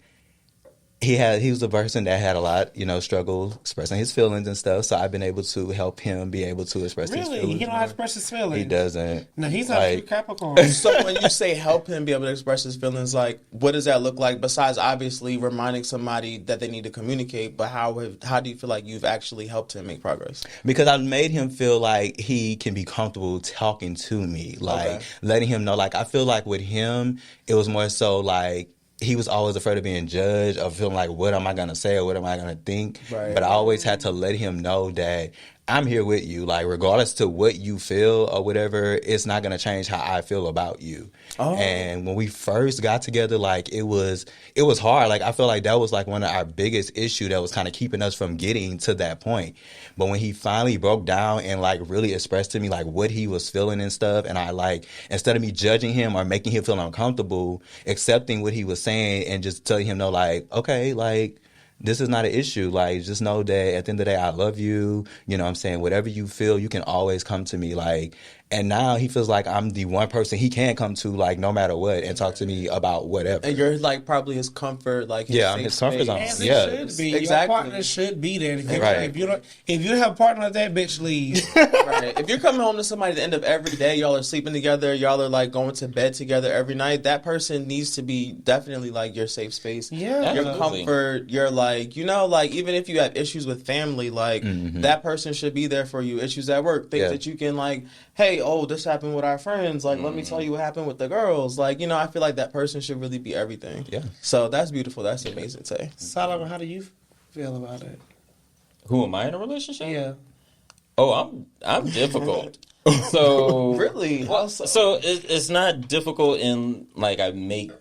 he was a person that had a lot, struggle expressing his feelings and stuff. So I've been able to help him be able to express his feelings. Really? He don't know how to express his feelings? He doesn't. No, he's not a true Capricorn. So when you say help him be able to express his feelings, like, what does that look like besides obviously reminding somebody that they need to communicate? But how do you feel like you've actually helped him make progress? Because I've made him feel like he can be comfortable talking to me, like letting him know. Like, I feel like with him, it was more so like, he was always afraid of being judged, of feeling like, what am I going to say or what am I going to think? Right. But I always had to let him know that I'm here with you. Like, regardless to what you feel or whatever, it's not going to change how I feel about you. Oh. And when we first got together, like, it was hard. Like, I feel like that was like one of our biggest issue that was kind of keeping us from getting to that point. But when he finally broke down and like really expressed to me like what he was feeling and stuff, and I like, instead of me judging him or making him feel uncomfortable, accepting what he was saying and just telling him, no, like, okay, like, this is not an issue. Like, just know that at the end of the day, I love you. You know what I'm saying? Whatever you feel, you can always come to me. Like, and now he feels like I'm the one person he can come to, like, no matter what, and talk to me about whatever. And you're, like, probably his comfort, like, his comfort zone. As yeah, it should be. Exactly. Your partner should be there. Right. If you have a partner like that, bitch, leave. Right. If you're coming home to somebody at the end of every day, y'all are sleeping together, y'all are, like, going to bed together every night, that person needs to be definitely, like, your safe space. Yeah. Your comfort, your, like, like, even if you have issues with family, like, that person should be there for you. Issues at work, things that you can, like, hey, this happened with our friends. Like, let me tell you what happened with the girls. Like, I feel like that person should really be everything. Yeah. So that's beautiful. That's amazing, Tay. Solomon, how do you feel about it? Who am I in a relationship? Yeah. Oh, I'm difficult. So really? Well, so it's not difficult in like I make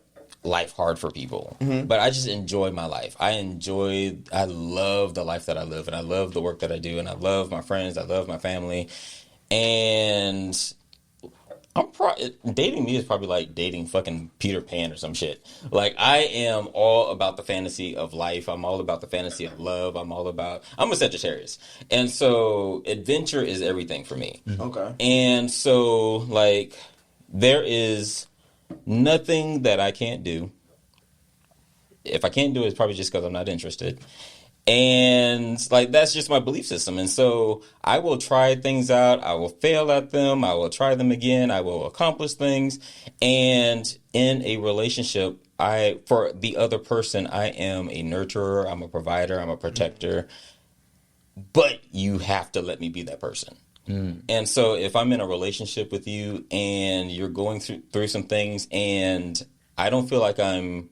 life hard for people, but I just enjoy my life. I love the life that I live, and I love the work that I do, and I love my friends. I love my family. And Dating me is probably like dating fucking Peter Pan or some shit. Like, I am all about the fantasy of life. I'm all about the fantasy of love. I'm a Sagittarius. And so adventure is everything for me. Okay. And so, like, there is nothing that I can't do. If I can't do it, it's probably just because I'm not interested. And like, that's just my belief system. And so I will try things out. I will fail at them. I will try them again. I will accomplish things. And in a relationship, for the other person, I am a nurturer. I'm a provider. I'm a protector. But you have to let me be that person. And so if I'm in a relationship with you and you're going through some things and I don't feel like I'm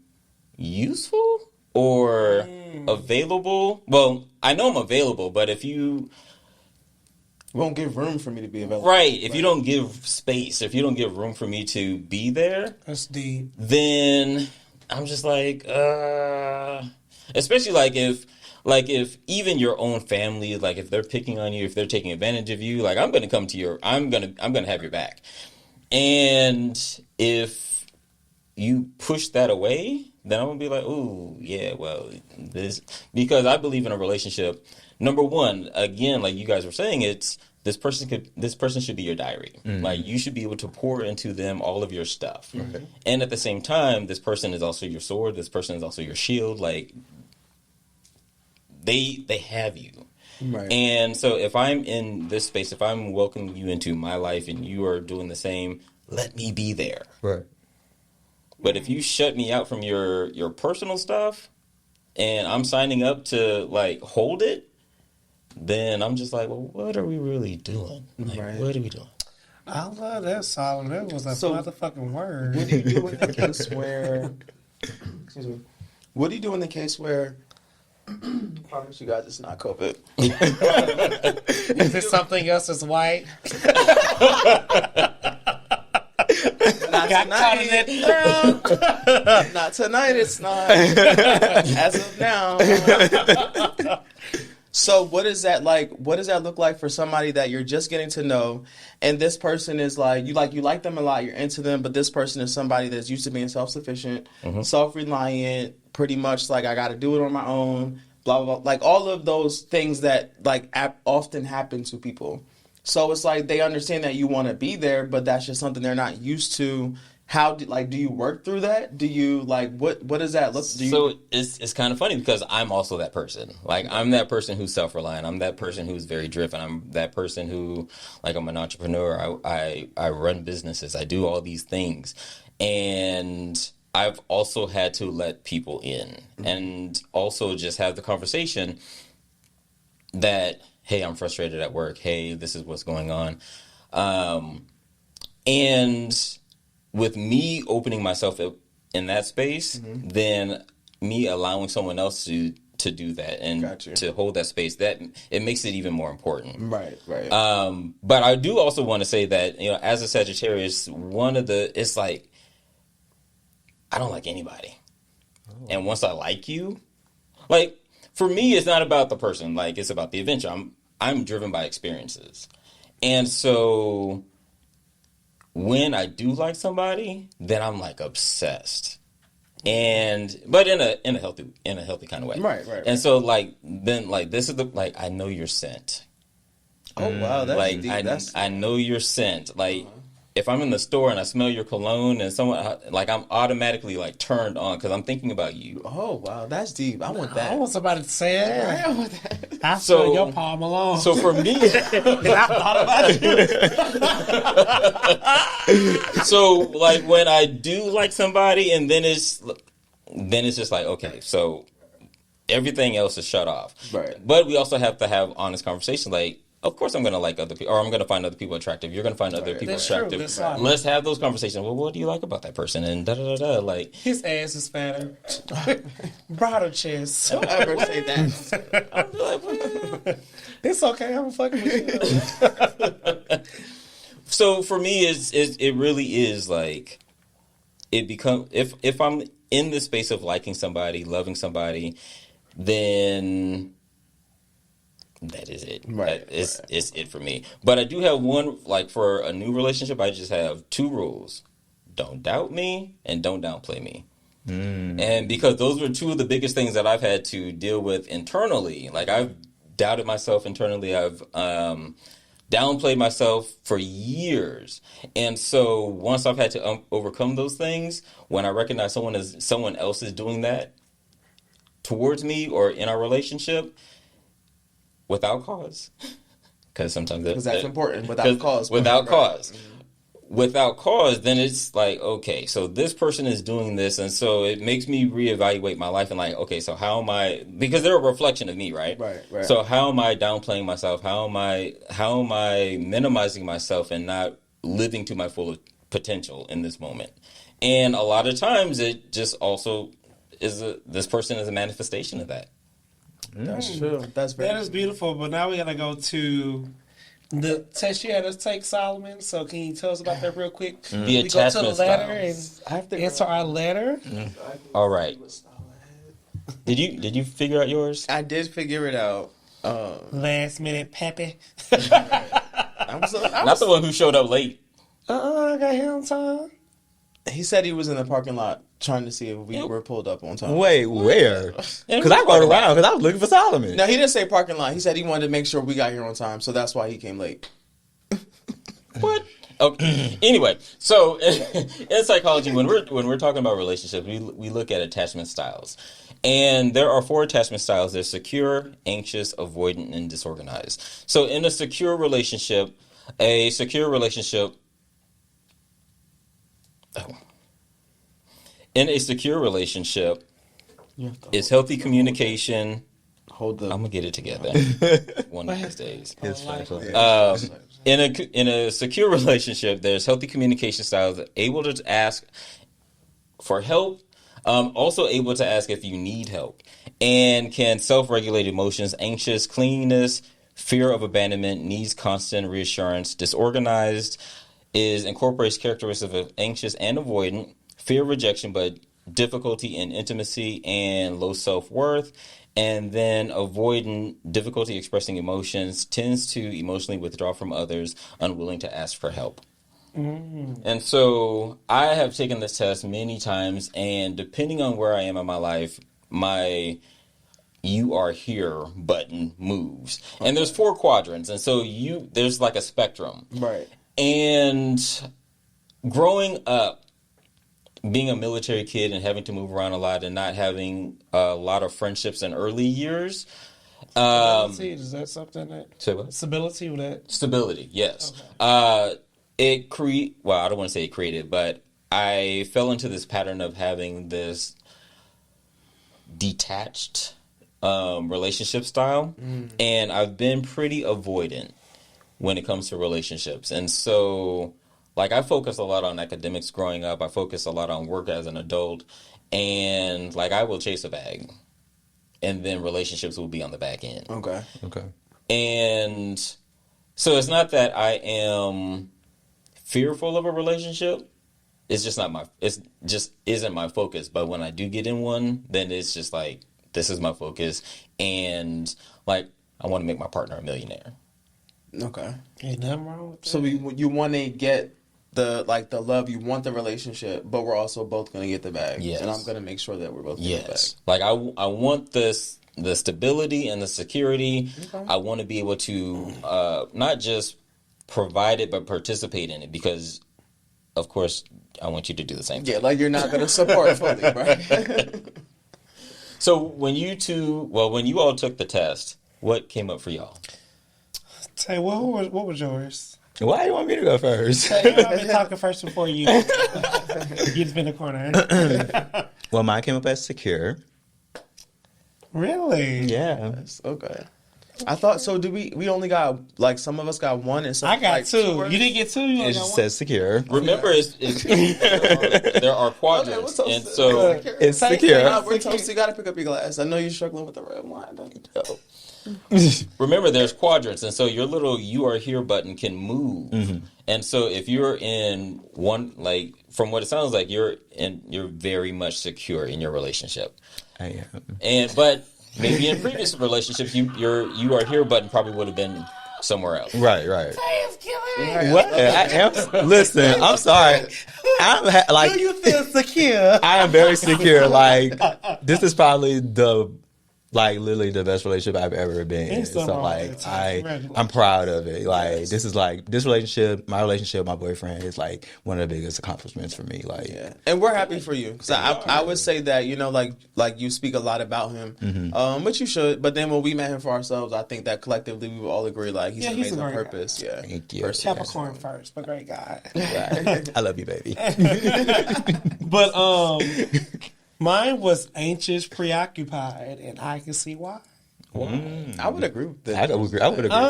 useful or available. Well, I know I'm available, but if you won't give room for me to be available. Right. If you don't give space, if you don't give room for me to be there, that's deep. Then I'm just like, especially like if even your own family, like if they're picking on you, if they're taking advantage of you, like I'm gonna have your back. And if you push that away, then I'm gonna be like, ooh, yeah, well, because I believe in a relationship. Number one, again, like you guys were saying, it's this person should be your diary. Like, you should be able to pour into them all of your stuff. And at the same time, this person is also your sword. This person is also your shield. Like, they have you. Right. And so if I'm in this space, if I'm welcoming you into my life and you are doing the same, let me be there. Right. But if you shut me out from your personal stuff and I'm signing up to, like, hold it, then I'm just like, well, what are we really doing? Like, what are we doing? I love that, Solomon. That was a motherfucking word. What do you do in the case where... Excuse me. What do you do in the case where... I promise you guys it's not COVID. Is it something else that's white? Not tonight. Not tonight, it's not. As of now. So what is that like? What does that look like for somebody that you're just getting to know, and this person is like you like them a lot, you're into them, but this person is somebody that's used to being self-sufficient, self-reliant, pretty much like I got to do it on my own, blah, blah, blah. Like all of those things that like often happen to people. So it's like they understand that you want to be there, but that's just something they're not used to. How do you work through that? Do you like what does that look? So it's kind of funny because I'm also that person. Like, I'm that person who's self-reliant. I'm that person who's very driven. I'm that person who, like, I'm an entrepreneur. I run businesses. I do all these things, and I've also had to let people in and also just have the conversation that, hey, I'm frustrated at work. Hey, this is what's going on. And with me opening myself up in that space, then me allowing someone else to do that and to hold that space, that it makes it even more important. Right. But I do also want to say that, as a Sagittarius, it's like, I don't like anybody. And once I like you, like, for me, it's not about the person. Like, it's about the adventure. I'm driven by experiences. And so when I do like somebody, then I'm like obsessed. But in a healthy kind of way. Right. And so like then like this is I know your scent. Oh wow, that's like deep. I know your scent. Like if I'm in the store and I smell your cologne and someone like I'm automatically like turned on because I'm thinking about you. Oh wow, that's deep. I want that. I want somebody to say it. Right, I want that. I feel your palm alone. So for me, I thought about you. So like when I do like somebody, and then it's just like, okay, so everything else is shut off. Right. But we also have to have honest conversations. Like, of course I'm going to like other people, or I'm going to find other people attractive. You're going to find other people That's attractive. true. That's right. Let's have those conversations. Well, what do you like about that person? And da-da-da-da. Like, His ass is fatter. Broader chest. Don't ever say that. I'll be like, well. It's okay. I'm fucking with you. So for me, it really is like, it becomes, if I'm in the space of liking somebody, loving somebody, then that is it. Right, It's it for me. But I do have one, like for a new relationship, I just have 2 rules. Don't doubt me and don't downplay me. And because those were 2 of the biggest things that I've had to deal with internally. Like I've doubted myself internally. I've downplayed myself for years. And so once I've had to overcome those things, when I recognize someone else is doing that towards me or in our relationship without cause, because sometimes that's important. Without cause. Without Right. cause. Without cause, then it's like, okay, so this person is doing this, and so it makes me reevaluate my life and like, okay, so how am I, because they're a reflection of me, right? Right. So how am I downplaying myself? How am I minimizing myself and not living to my full potential in this moment? And a lot of times it just also this person is a manifestation of that. That's true. That's very That is beautiful. But now we gotta go to the test you had us take, Solomon. So can you tell us about that real quick? The We go to the attachment letter styles. and answer our letter. All right. Did you figure out yours? I did figure it out. Last minute, Pepe. I'm Not the one who showed up late. I got here on time. He said he was in the parking lot trying to see if we were pulled up on time. Wait, where? Because I rode around because I was looking for Solomon. No, he didn't say parking lot. He said he wanted to make sure we got here on time, so that's why he came late. What? Okay. Anyway, so in psychology, when we're talking about relationships, we look at attachment styles, and there are 4 attachment styles. There's secure, anxious, avoidant, and disorganized. So in a secure relationship, it's healthy communication. I'm gonna get it together one of these days. In a secure relationship, there's healthy communication styles, able to ask for help, also able to ask if you need help, and can self-regulate emotions. Anxious, clinginess, fear of abandonment, needs constant reassurance. Disorganized incorporates characteristics of anxious and avoidant, fear of rejection, but difficulty in intimacy and low self-worth. And then avoidant, difficulty expressing emotions, tends to emotionally withdraw from others, unwilling to ask for help. And so I have taken this test many times, and depending on where I am in my life, my "you are here" button moves. And there's 4 quadrants, and so there's like a spectrum. Right. And growing up, being a military kid and having to move around a lot and not having a lot of friendships in early years. Stability, is that something that... Say what? Stability with that? Stability, yes. Okay. I don't want to say it created, but I fell into this pattern of having this detached relationship style. And I've been pretty avoidant when it comes to relationships. And so... like, I focus a lot on academics growing up. I focus a lot on work as an adult. And, like, I will chase a bag. And then relationships will be on the back end. Okay. And so it's not that I am fearful of a relationship. It's just isn't my focus. But when I do get in one, then it's just like, this is my focus. And, like, I want to make my partner a millionaire. Okay. Ain't nothing wrong with that. So you want to get the love, you want the relationship, but we're also both going to get the bag. Yes. And I'm going to make sure that we're both getting the bag. Like I want the stability and the security. Okay. I want to be able to not just provide it, but participate in it, because of course I want you to do the same thing. Yeah, like you're not going to support fully, right? So when you all took the test, what came up for y'all? Tay, what was yours? Why do you want me to go first? Tay, I've been talking first before you. You've been the corner. Well, mine came up as secure. Really? Yeah. Okay. I thought so. Did we only got like some of us got one and some I got like 2. You didn't get 2. You only It got just 1. says secure. Remember, there are quadrants, Okay, and so It's Say- secure. Nah, we're toast. You got to pick up your glass. I know you're struggling with the red wine. Don't you know? remember there's quadrants, and so your little "you are here" button can move. And so if you're in one, like from what it sounds like, you're very much secure in your relationship. I am. But maybe in previous relationships, you are here button probably would have been somewhere else. Right. What? I am. Listen, I'm sorry. Do you feel secure? I am very secure. Like, this is probably literally the best relationship I've ever been in. So like, I'm proud of it. Like, this is like, this relationship, my relationship with my boyfriend is like one of the biggest accomplishments for me. Like, and we're happy for you. Cause I would say that, you know, like you speak a lot about him, which you should. But then when we met him for ourselves, I think that collectively we would all agree, like, he's amazing on purpose. Guy. Yeah. Thank you. Capricorn first, but great guy. Right. I love you, baby. But, mine was anxious, preoccupied, and I can see why. I would agree with that. I would agree too.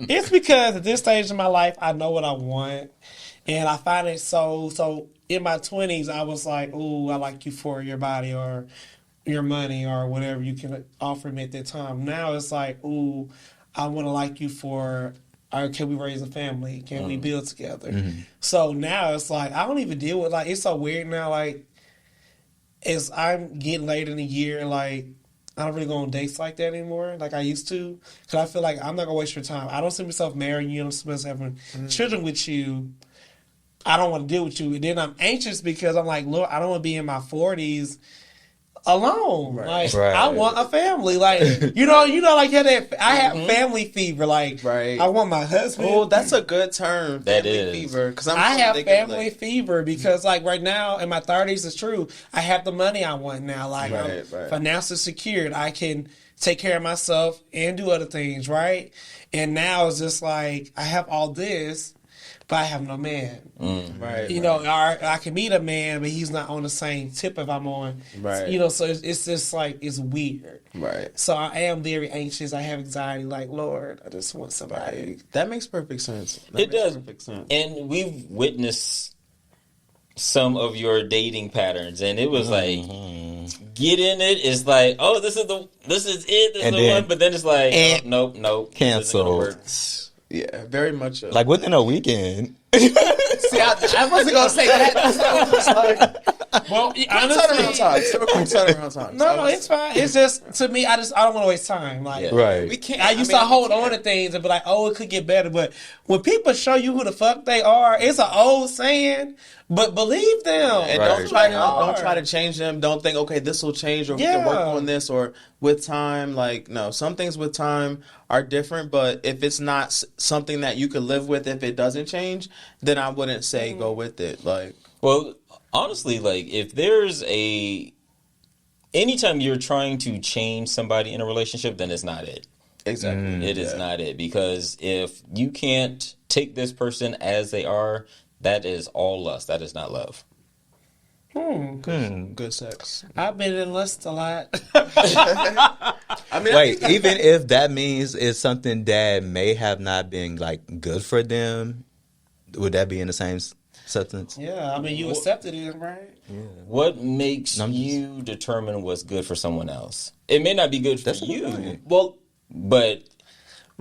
It's because at this stage in my life, I know what I want, and I find it so. In my 20s, I was like, "Ooh, I like you for your body or your money or whatever you can offer me at that time." Now it's like, "Ooh, I want to like you for." Or can we raise a family? Can we build together? So now it's like I don't even deal with like it's so weird now. Like as I'm getting later in the year, like I don't really go on dates like that anymore, like I used to, because I feel like I'm not gonna waste your time. I don't see myself marrying you. I don't see myself having children with you. I don't want to deal with you. And then I'm anxious because I'm like, look, I don't want to be in my 40s alone. Like I want a family. Like you know, like I have family fever. Like I want my husband. Oh, that's a good term. That family is fever. Because I have family fever because like right now in my 30s, it's true. I have the money I want now. Like I'm financially secured. I can take care of myself and do other things. Right. And now it's just like I have all this. But I have no man. You know, I can meet a man, but he's not on the same tip if I'm on. You know, so it's just like, it's weird. So I am very anxious. I have anxiety. Like, Lord, I just want somebody. That makes perfect sense. It does. Perfect sense. And we've witnessed some of your dating patterns, and it was like, get in it. It's like, oh, this is it. This is the one. But then it's like, oh, nope. Cancel. Yeah, very much. Like within a weekend. See, I wasn't gonna say that. So I was like, well, honestly, turnaround time. No, it's fine. It's just to me, I don't want to waste time. Like, we can't. I used to hold on to things and be like, oh, it could get better. But when people show you who the fuck they are, it's an old saying. But believe them, and don't try to change them. Don't think, okay, this will change, or we can work on this, or with time. Like, no, some things with time are different. But if it's not something that you could live with, if it doesn't change, then I wouldn't say go with it. Like, well, honestly, like if there's anytime you're trying to change somebody in a relationship, then it's not it. Exactly, it is not it, because if you can't take this person as they are. That is all lust. That is not love. Good sex. I've been in lust a lot. I mean, wait, even if that means it's something that may have not been like good for them, would that be in the same substance? Yeah, I mean, you accepted it, right? Yeah. What makes you determine what's good for someone else? It may not be good for you. Well, but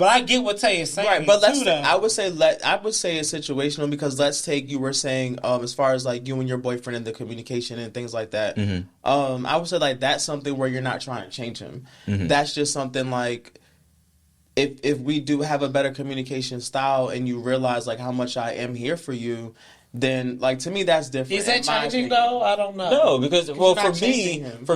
I get what Tay is saying. Right, but I would say it's situational, because let's take, you were saying as far as like you and your boyfriend and the communication and things like that. I would say like that's something where you're not trying to change him. That's just something like if we do have a better communication style and you realize like how much I am here for you, then like to me that's different. Is that changing though? I don't know. No, because for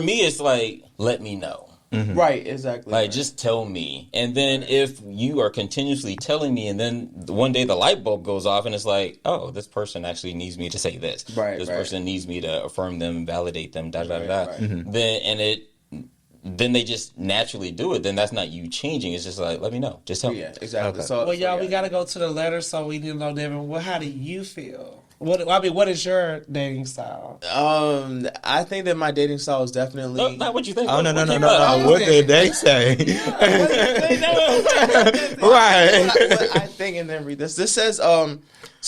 me it's like, let me know. Right, exactly. Like, just tell me. And then if you are continuously telling me, and then one day the light bulb goes off and it's like, oh, this person actually needs me to say this. This person needs me to affirm them, validate them, then they just naturally do it. Then that's not you changing. It's just like, let me know. Just tell me. Yeah, exactly. Okay. So, y'all, we got to go to the letter, so we need to know, Devin, how do you feel? What is your dating style? I think that my dating style is definitely not what you think. Oh no! What did they say? Right. What I think, and then read this. This says so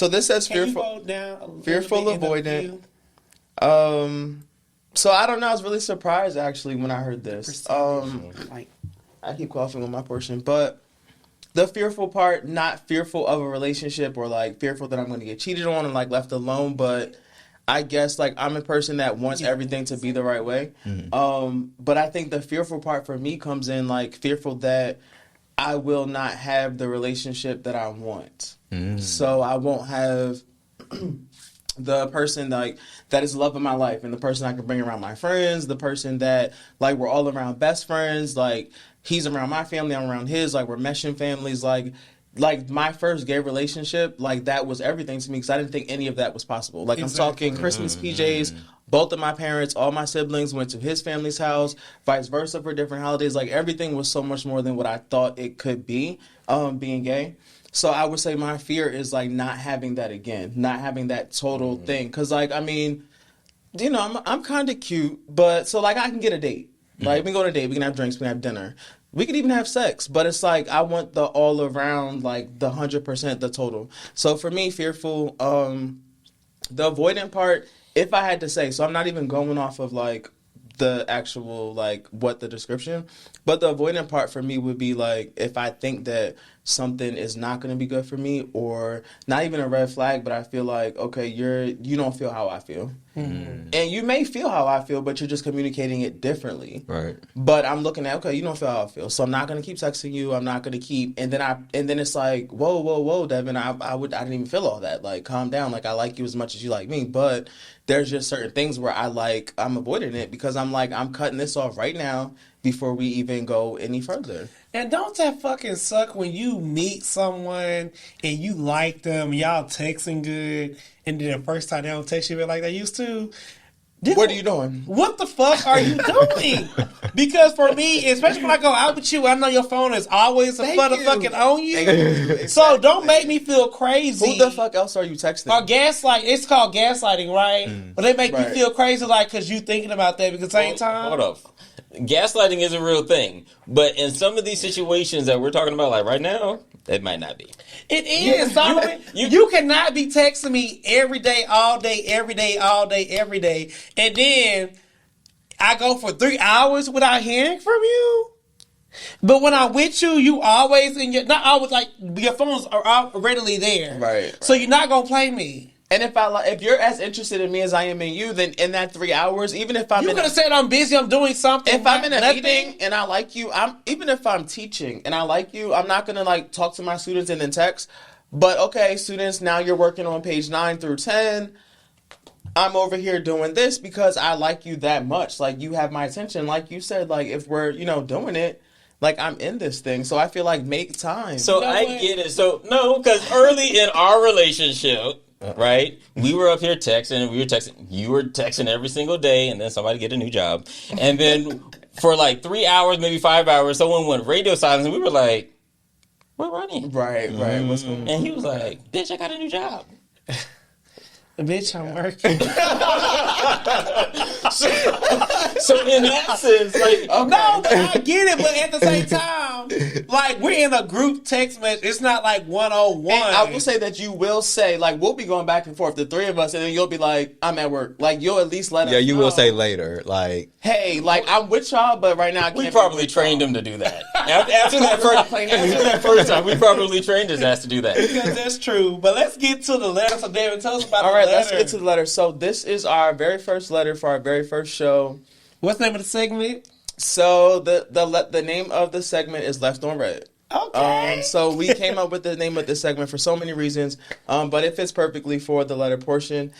this says fearful, avoidant. So I don't know. I was really surprised actually when I heard this. I keep coughing on my portion, but. The fearful part, not fearful of a relationship or like fearful that I'm going to get cheated on and like left alone, but I guess like I'm a person that wants everything to be the right way. But I think the fearful part for me comes in like fearful that I will not have the relationship that I want. So I won't have the person like that is the love of my life, and the person I can bring around my friends, the person that like we're all around best friends, like he's around my family, I'm around his, like we're meshing families, like my first gay relationship, like that was everything to me because I didn't think any of that was possible. Like I'm talking Christmas PJs, both of my parents, all my siblings went to his family's house, vice versa for different holidays. Like everything was so much more than what I thought it could be, being gay. So I would say my fear is like not having that again, not having that total thing. Cause like, I mean, you know, I'm kind of cute, but so like I can get a date. Like we can go on a date, we can have drinks, we can have dinner. We could even have sex, but it's like I want the all around, like the 100%, the total. So for me, fearful, the avoidant part, if I had to say, so I'm not even going off of like the actual like what the description, but the avoidant part for me would be like if I think that something is not going to be good for me, or not even a red flag, but I feel like, okay, you don't feel how I feel. And you may feel how I feel, but you're just communicating it differently. Right. But I'm looking at, okay, you don't feel how I feel, so I'm not going to keep texting you. I'm not going to keep, and then it's like, whoa, Devin, I didn't even feel all that. Like, calm down. Like, I like you as much as you like me, but there's just certain things where I'm avoiding it because I'm like, I'm cutting this off right now before we even go any further. And don't that fucking suck when you meet someone and you like them, y'all texting good, and then the first time they don't text you like they used to? What are you doing? What the fuck are you doing? Because for me, especially when I go out with you, I know your phone is always fucking on you. Exactly. So don't make me feel crazy. Who the fuck else are you texting? Or gaslight. It's called gaslighting, right? But they make me feel crazy like because you thinking about that, because at the same time. Hold up. Gaslighting is a real thing, but in some of these situations that we're talking about, like right now, it might not be. It is. You cannot be texting me every day, all day, every day, all day, every day, and then I go for 3 hours without hearing from you. But when I'm with you, you always not always like your phones are readily there, right? So you're not gonna play me. And if you're as interested in me as I am in you, then in that 3 hours, even if you could have said I'm busy, I'm doing something. If I'm in a meeting and I like you, even if I'm teaching and I like you, I'm not gonna like talk to my students and then text. But okay, students, now you're working on page 9 through 10. I'm over here doing this because I like you that much. Like you have my attention. Like you said, like if we're doing it. Like, I'm in this thing, so I feel like make time. So I get it. So, no, because early in our relationship, right, we were up here texting, and you were texting every single day, and then somebody get a new job. And then for like 3 hours, maybe 5 hours, someone went radio silence, and we were like, where Rodney? Right. What's going on? And he was like, bitch, I got a new job. Bitch, I'm working. So in that sense, like, no, but I get it. But at the same time, like we're in a group text message. It's not like 101. And I will say that you will say, like, we'll be going back and forth, the three of us, and then you'll be like, I'm at work. Like, you'll at least let us know. Yeah, you will say later, like, hey, like, I'm with y'all, but right now I can't. We probably trained him to do that. After that first time, we probably trained his ass to do that. Because that's true. But let's get to the letter. So, Devin, tell us about the letter. All right, let's get to the letter. So, this is our very first letter for our very first show. What's the name of the segment? So, the name of the segment is Left on Red. Okay. So we came up with the name of this segment for so many reasons, but it fits perfectly for the letter portion.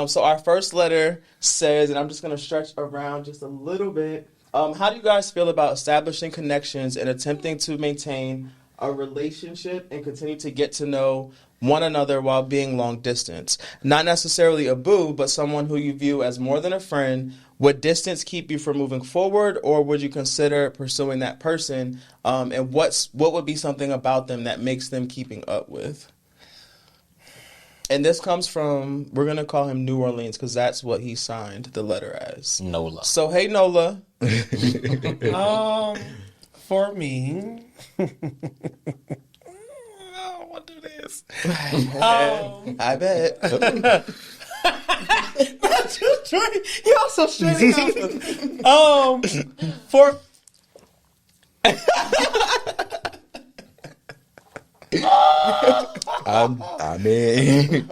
So our first letter says, and I'm just going to stretch around just a little bit. How do you guys feel about establishing connections and attempting to maintain a relationship and continue to get to know one another while being long distance? Not necessarily a boo, but someone who you view as more than a friend. Would distance keep you from moving forward, or would you consider pursuing that person? And what would be something about them that makes them keeping up with? And this comes from, we're going to call him New Orleans because that's what he signed the letter as. Nola. So, hey, Nola. For me, I don't want to do this. I bet. You also straight for I mean,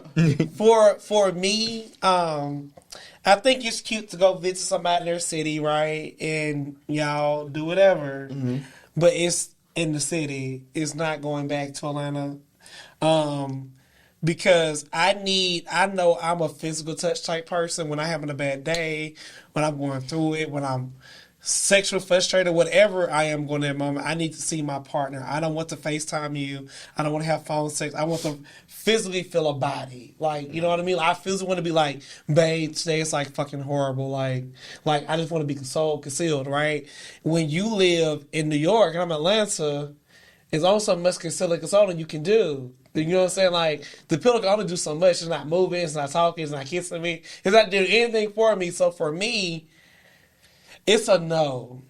For me, I think it's cute to go visit somebody in their city, right? And y'all do whatever. Mm-hmm. But it's in the city. It's not going back to Atlanta. Because I know I'm a physical touch type person when I'm having a bad day, when I'm going through it, when I'm sexually frustrated, whatever I am going at that moment, I need to see my partner. I don't want to FaceTime you. I don't want to have phone sex. I want to physically feel a body. Like, you know what I mean? I physically want to be like, babe, today it's like fucking horrible. Like I just want to be concealed, right? When you live in New York and I'm in Atlanta, there's only so much concealing you can do. You know what I'm saying? Like, the pillow can only do so much. It's not moving, it's not talking, it's not kissing me. It's not doing anything for me. So for me, it's a no.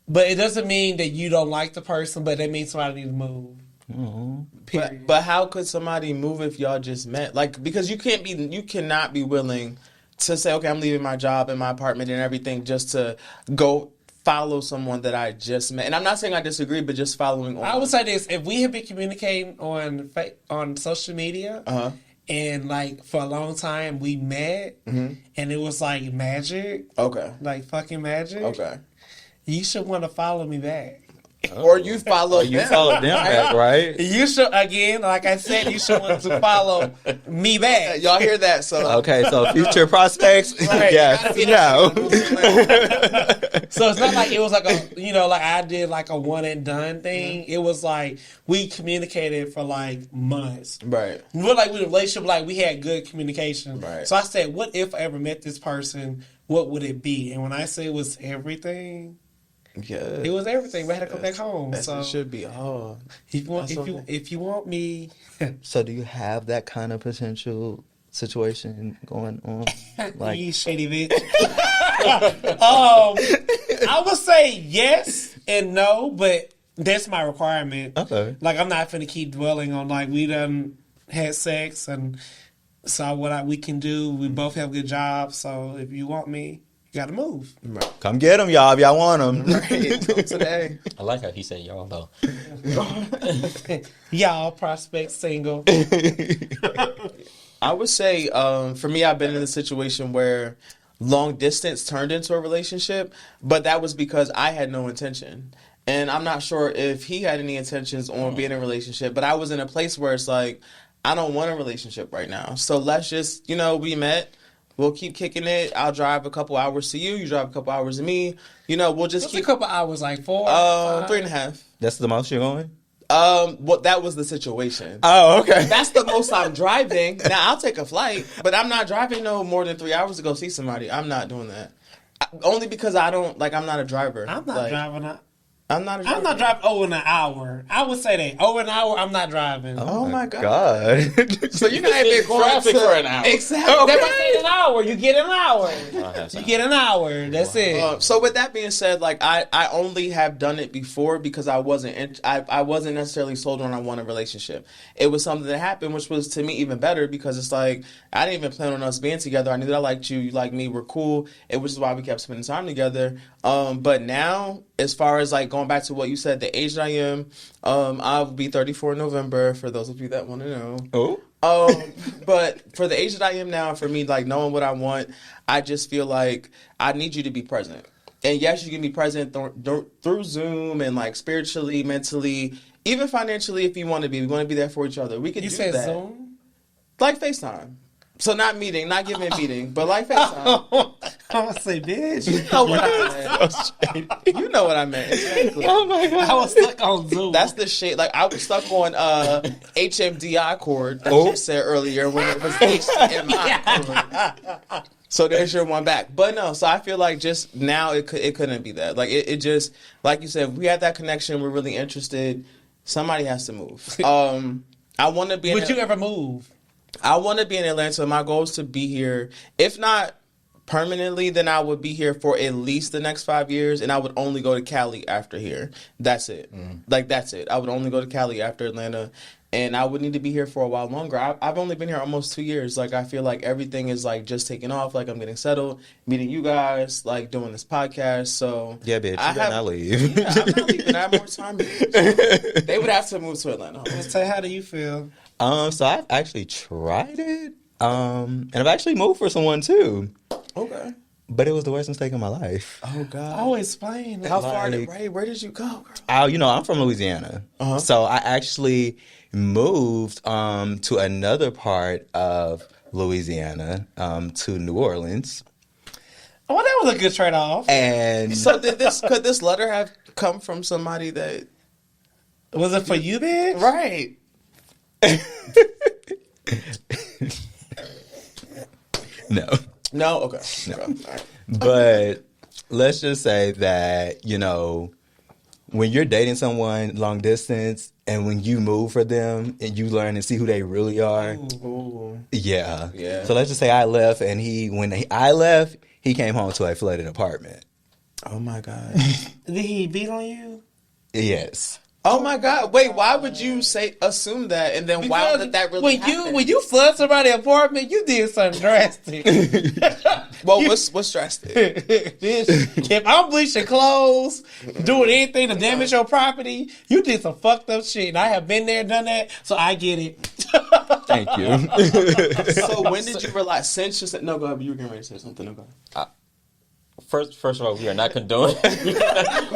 But it doesn't mean that you don't like the person, but that means somebody needs to move. Mm-hmm. But how could somebody move if y'all just met? Like, because you cannot be willing to say, okay, I'm leaving my job and my apartment and everything just to go follow someone that I just met. And I'm not saying I disagree, but just following on. I would say this: if we had been communicating on social media, and like for a long time we met, and it was like magic, like fucking magic, you should want to follow me back. Or you follow them. You follow them back, right? You should, again, like I said, you should want to follow me back. Y'all hear that? So okay, so future prospects, yes, no. So it's not like it was like like I did like a one and done thing. It was like we communicated for like months. Right. We're like with a relationship, like we had good communication. Right. So I said, what if I ever met this person? What would it be? And when I say it was everything. Yeah, it was everything. We had to come back home. So it should be. Oh, if you want me. So do you have that kind of potential situation going on? Like you shady bitch. I would say yes and no, but that's my requirement. Okay. Like I'm not finna keep dwelling on like we done had sex and saw what we can do. We both have good jobs. So if you want me. You gotta move. Right. Come get them, y'all, if y'all want them. Right. Today. I like how he said y'all, though. Y'all, prospect, single. I would say, for me, I've been in a situation where long distance turned into a relationship, but that was because I had no intention. And I'm not sure if he had any intentions on being in a relationship, but I was in a place where it's like, I don't want a relationship right now. So let's just, we met. We'll keep kicking it. I'll drive a couple hours to you. You drive a couple hours to me. We'll just keep a couple hours, like 4, 3.5. That's the most you're going? Well, that was the situation. Oh, okay. That's the most I'm driving. Now I'll take a flight, but I'm not driving no more than 3 hours to go see somebody. I'm not doing that. Only because I'm not a driver. I'm not driving. I'm not driving over an hour. I would say that. Over an hour, I'm not driving. Oh my God. So you're going to be in traffic for an hour. Exactly. Okay. That's why an hour. You get an hour. You get an hour. That's it. So with that being said, like I only have done it before because I wasn't necessarily sold on I want a relationship. It was something that happened, which was to me even better because it's like I didn't even plan on us being together. I knew that I liked you. You liked me. We're cool. Which is why we kept spending time together. But now, as far as like going back to what you said, the age that I am, I'll be 34 in November, for those of you that want to know. Oh. But for the age that I am now, for me, like knowing what I want, I just feel like I need you to be present. And yes, you can be present through Zoom and like spiritually, mentally, even financially if you want to be. We want to be there for each other. We could do that. You said Zoom? Like FaceTime. So not meeting, not giving a meeting, but like FaceTime. I'm going to say, bitch. You know what I meant. You know what I meant. Exactly. Oh my God. I was stuck on Zoom. That's the shit. Like, I was stuck on HMDI cord, that you said earlier, when it was HMI cord. So there's your one back. But no, so I feel like just now it couldn't be that. Like, it just, like you said, if we had that connection, we're really interested, somebody has to move. I want to be Would you ever move? I want to be in Atlanta. My goal is to be here, if not permanently, then I would be here for at least the next 5 years, and I would only go to Cali after here. That's it. Like, that's it. I would only go to Cali after Atlanta, and I would need to be here for a while longer. I've only been here almost 2 years. Like, I feel like everything is, like, just taking off. Like, I'm getting settled, meeting you guys, like, doing this podcast. So Yeah, bitch, you better not leave. Yeah, I'm not leaving. I have more time here. They would have to move to Atlanta. Let's say, how do you feel? So I've actually tried it. And I've actually moved for someone too. Okay. But it was the worst mistake of my life. Oh, God. Oh, explain. How far did where did you go, girl? I'm from Louisiana. So I actually moved to another part of Louisiana, to New Orleans. Oh, that was a good trade-off. And So could this letter have come from somebody that... Was it for you, bitch? Right. no. No? Okay. No. Okay. All right. But let's just say that, when you're dating someone long distance and when you move for them and you learn and see who they really are. Ooh. Yeah. Yeah. So let's just say I left and I left, he came home to a flooded apartment. Oh, my God. Did he beat on you? Yes. Oh, my God. Wait, why would you assume that? And then why did that really happen? When you flood somebody's apartment, you did something drastic. Well, what's drastic? Bitch, if I'm bleaching clothes, doing anything to damage your property, you did some fucked up shit. And I have been there, done that, so I get it. Thank you. So when did you realize, since you said, no, go ahead, you were getting ready to say something, no, go ahead. First of all, we are not condoning.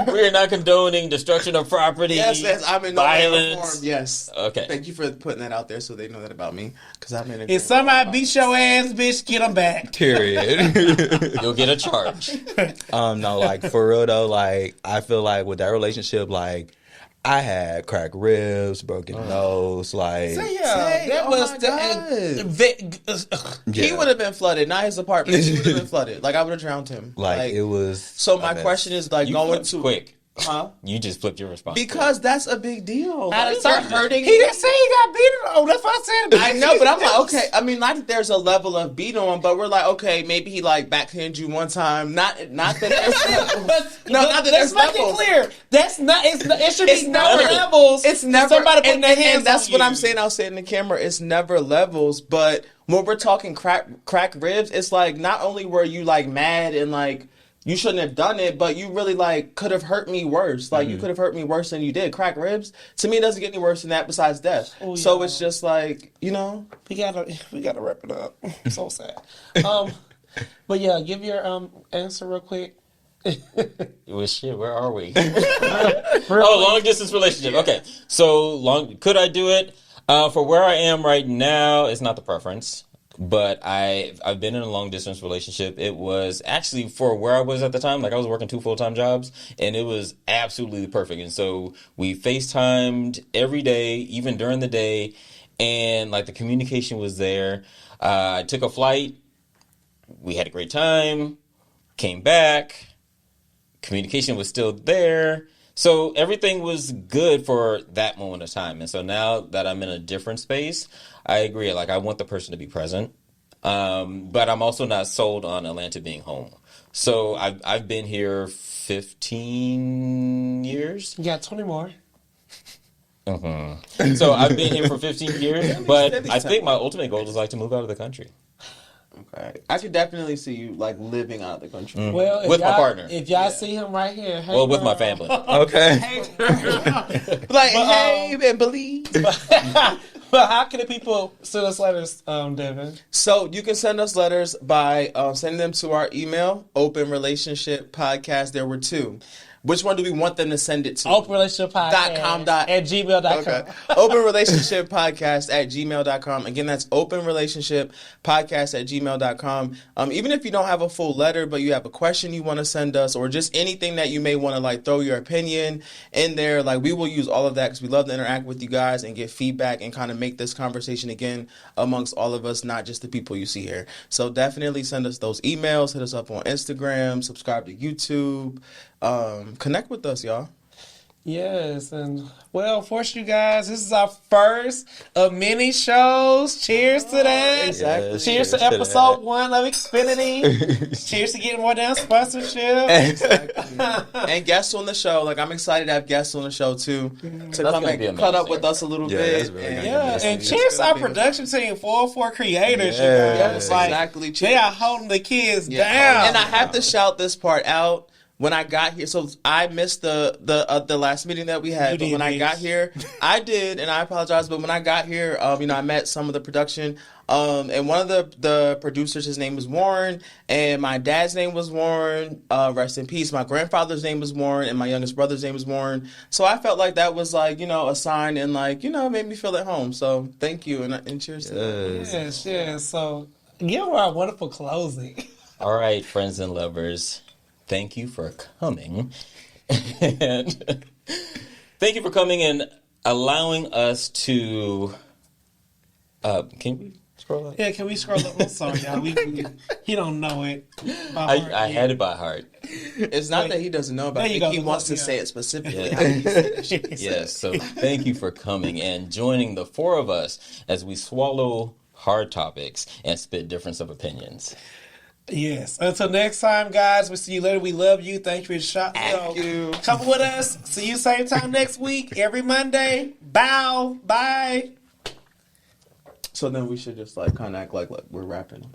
we are not condoning destruction of property. Yes, I'm in no way violence. informed. Yes. Okay. Thank you for putting that out there so they know that about me. Because I'm in. If somebody beats your ass, bitch, get them back. Period. You'll get a charge. No, like for real though, like I feel like with that relationship, like I had cracked ribs, broken nose, like That oh was my the. He would have been flooded, not his apartment. He would have been flooded. Like I would have drowned him. like it was. So my question is like You going flipped to quick. Huh? You just flipped your response. Because that's a big deal. How Like, did start he- hurting. He didn't say he got beat on. That's what I said. I know, but I'm like, okay. I mean, not that there's a level of beat on, but we're like, okay, maybe he like backhanded you one time. Not that there's not that Let's there's make it levels. clear. That's not. It should It's be no never- levels. It's to never somebody putting their hands and that's on what you. I'm saying. I'll say it in the camera. It's never levels, but when we're talking crack ribs, it's like not only were you like mad and like you shouldn't have done it, but you really like could have hurt me worse. Like you could have hurt me worse than you did. Crack ribs to me it doesn't get any worse than that besides death. Oh, yeah. So it's just like We gotta wrap it up. So sad. But yeah, give your answer real quick. Well, shit, where are we? Long distance relationship. Okay, so could I do it? For where I am right now, it's not the preference. But I've been in a long distance relationship. It was actually for where I was at the time. Like I was working 2 full-time jobs, and it was absolutely perfect. And so we FaceTimed every day, even during the day, and like the communication was there. I took a flight. We had a great time. Came back. Communication was still there. So everything was good for that moment of time. And so now that I'm in a different space, I agree. Like I want the person to be present. But I'm also not sold on Atlanta being home. So I've been here 15 years. You got 20 more. So I've been here for 15 years, but I think my ultimate goal is like to move out of the country. okay. I could definitely see you like living out of the country. Well, if With my y'all- partner. If y'all see him right here, hey, Well, with my girl. family. Okay. Like, hey, and believe. But how can the people send us letters, Devin? So you can send us letters by sending them to our email, openrelationshippodcast. There were 2. Which one do we want them to send it to? openrelationshippodcast .com. at gmail.com. Okay. openrelationshippodcast@gmail.com. Again, that's openrelationshippodcast@gmail.com. Even if you don't have a full letter, but you have a question you want to send us, or just anything that you may want to like throw your opinion in there, like we will use all of that because we love to interact with you guys and get feedback and kind of make this conversation again amongst all of us, not just the people you see here. So definitely send us those emails, hit us up on Instagram, subscribe to YouTube, connect with us, y'all. Yes, and well, for you guys, this is our first of many shows. Cheers to that. Exactly. Yes, Cheers to that. episode 1 of Xfinity. Cheers to getting more down sponsorship. Exactly. And guests on the show. Like, I'm excited to have guests on the show too, to That's come gonna be and cut up amazing. with us a little Yeah, bit. that's really gonna be Yeah, amazing. and It's cheers to gonna our be- production team, 404 creators. Yeah. You guys. Yes, Like, exactly. they are holding the kids Yeah. down. And I have to shout this part out. When I got here, so I missed the last meeting that we had. You But did, when I bitch. got here, I did, and I apologize. But when I got here, I met some of the production, and one of the producers, his name was Warren, and my dad's name was Warren. Rest in peace. My grandfather's name was Warren, and my youngest brother's name was Warren. So I felt like that was like a sign, and like made me feel at home. So thank you, and cheers to that. Yes, yes. So, give her our wonderful closing. All right, friends and lovers, thank you for coming. And thank you for coming and allowing us to. Can we scroll up? Yeah, can we scroll up? I'm sorry, y'all. He don't know it. by heart I yet. had it by heart. It's not that he doesn't know about There it. you go. He wants to Yeah. say it specifically. Yeah. Yes, so thank you for coming and joining the four of us as we swallow hard topics and spit difference of opinions. Yes. Until next time, guys. We'll see you later. We love you. Thank you for the shot. Thank you. Come with us. See you same time next week. Every Monday. Bow. Bye. So then we should just like kind of act like we're rapping.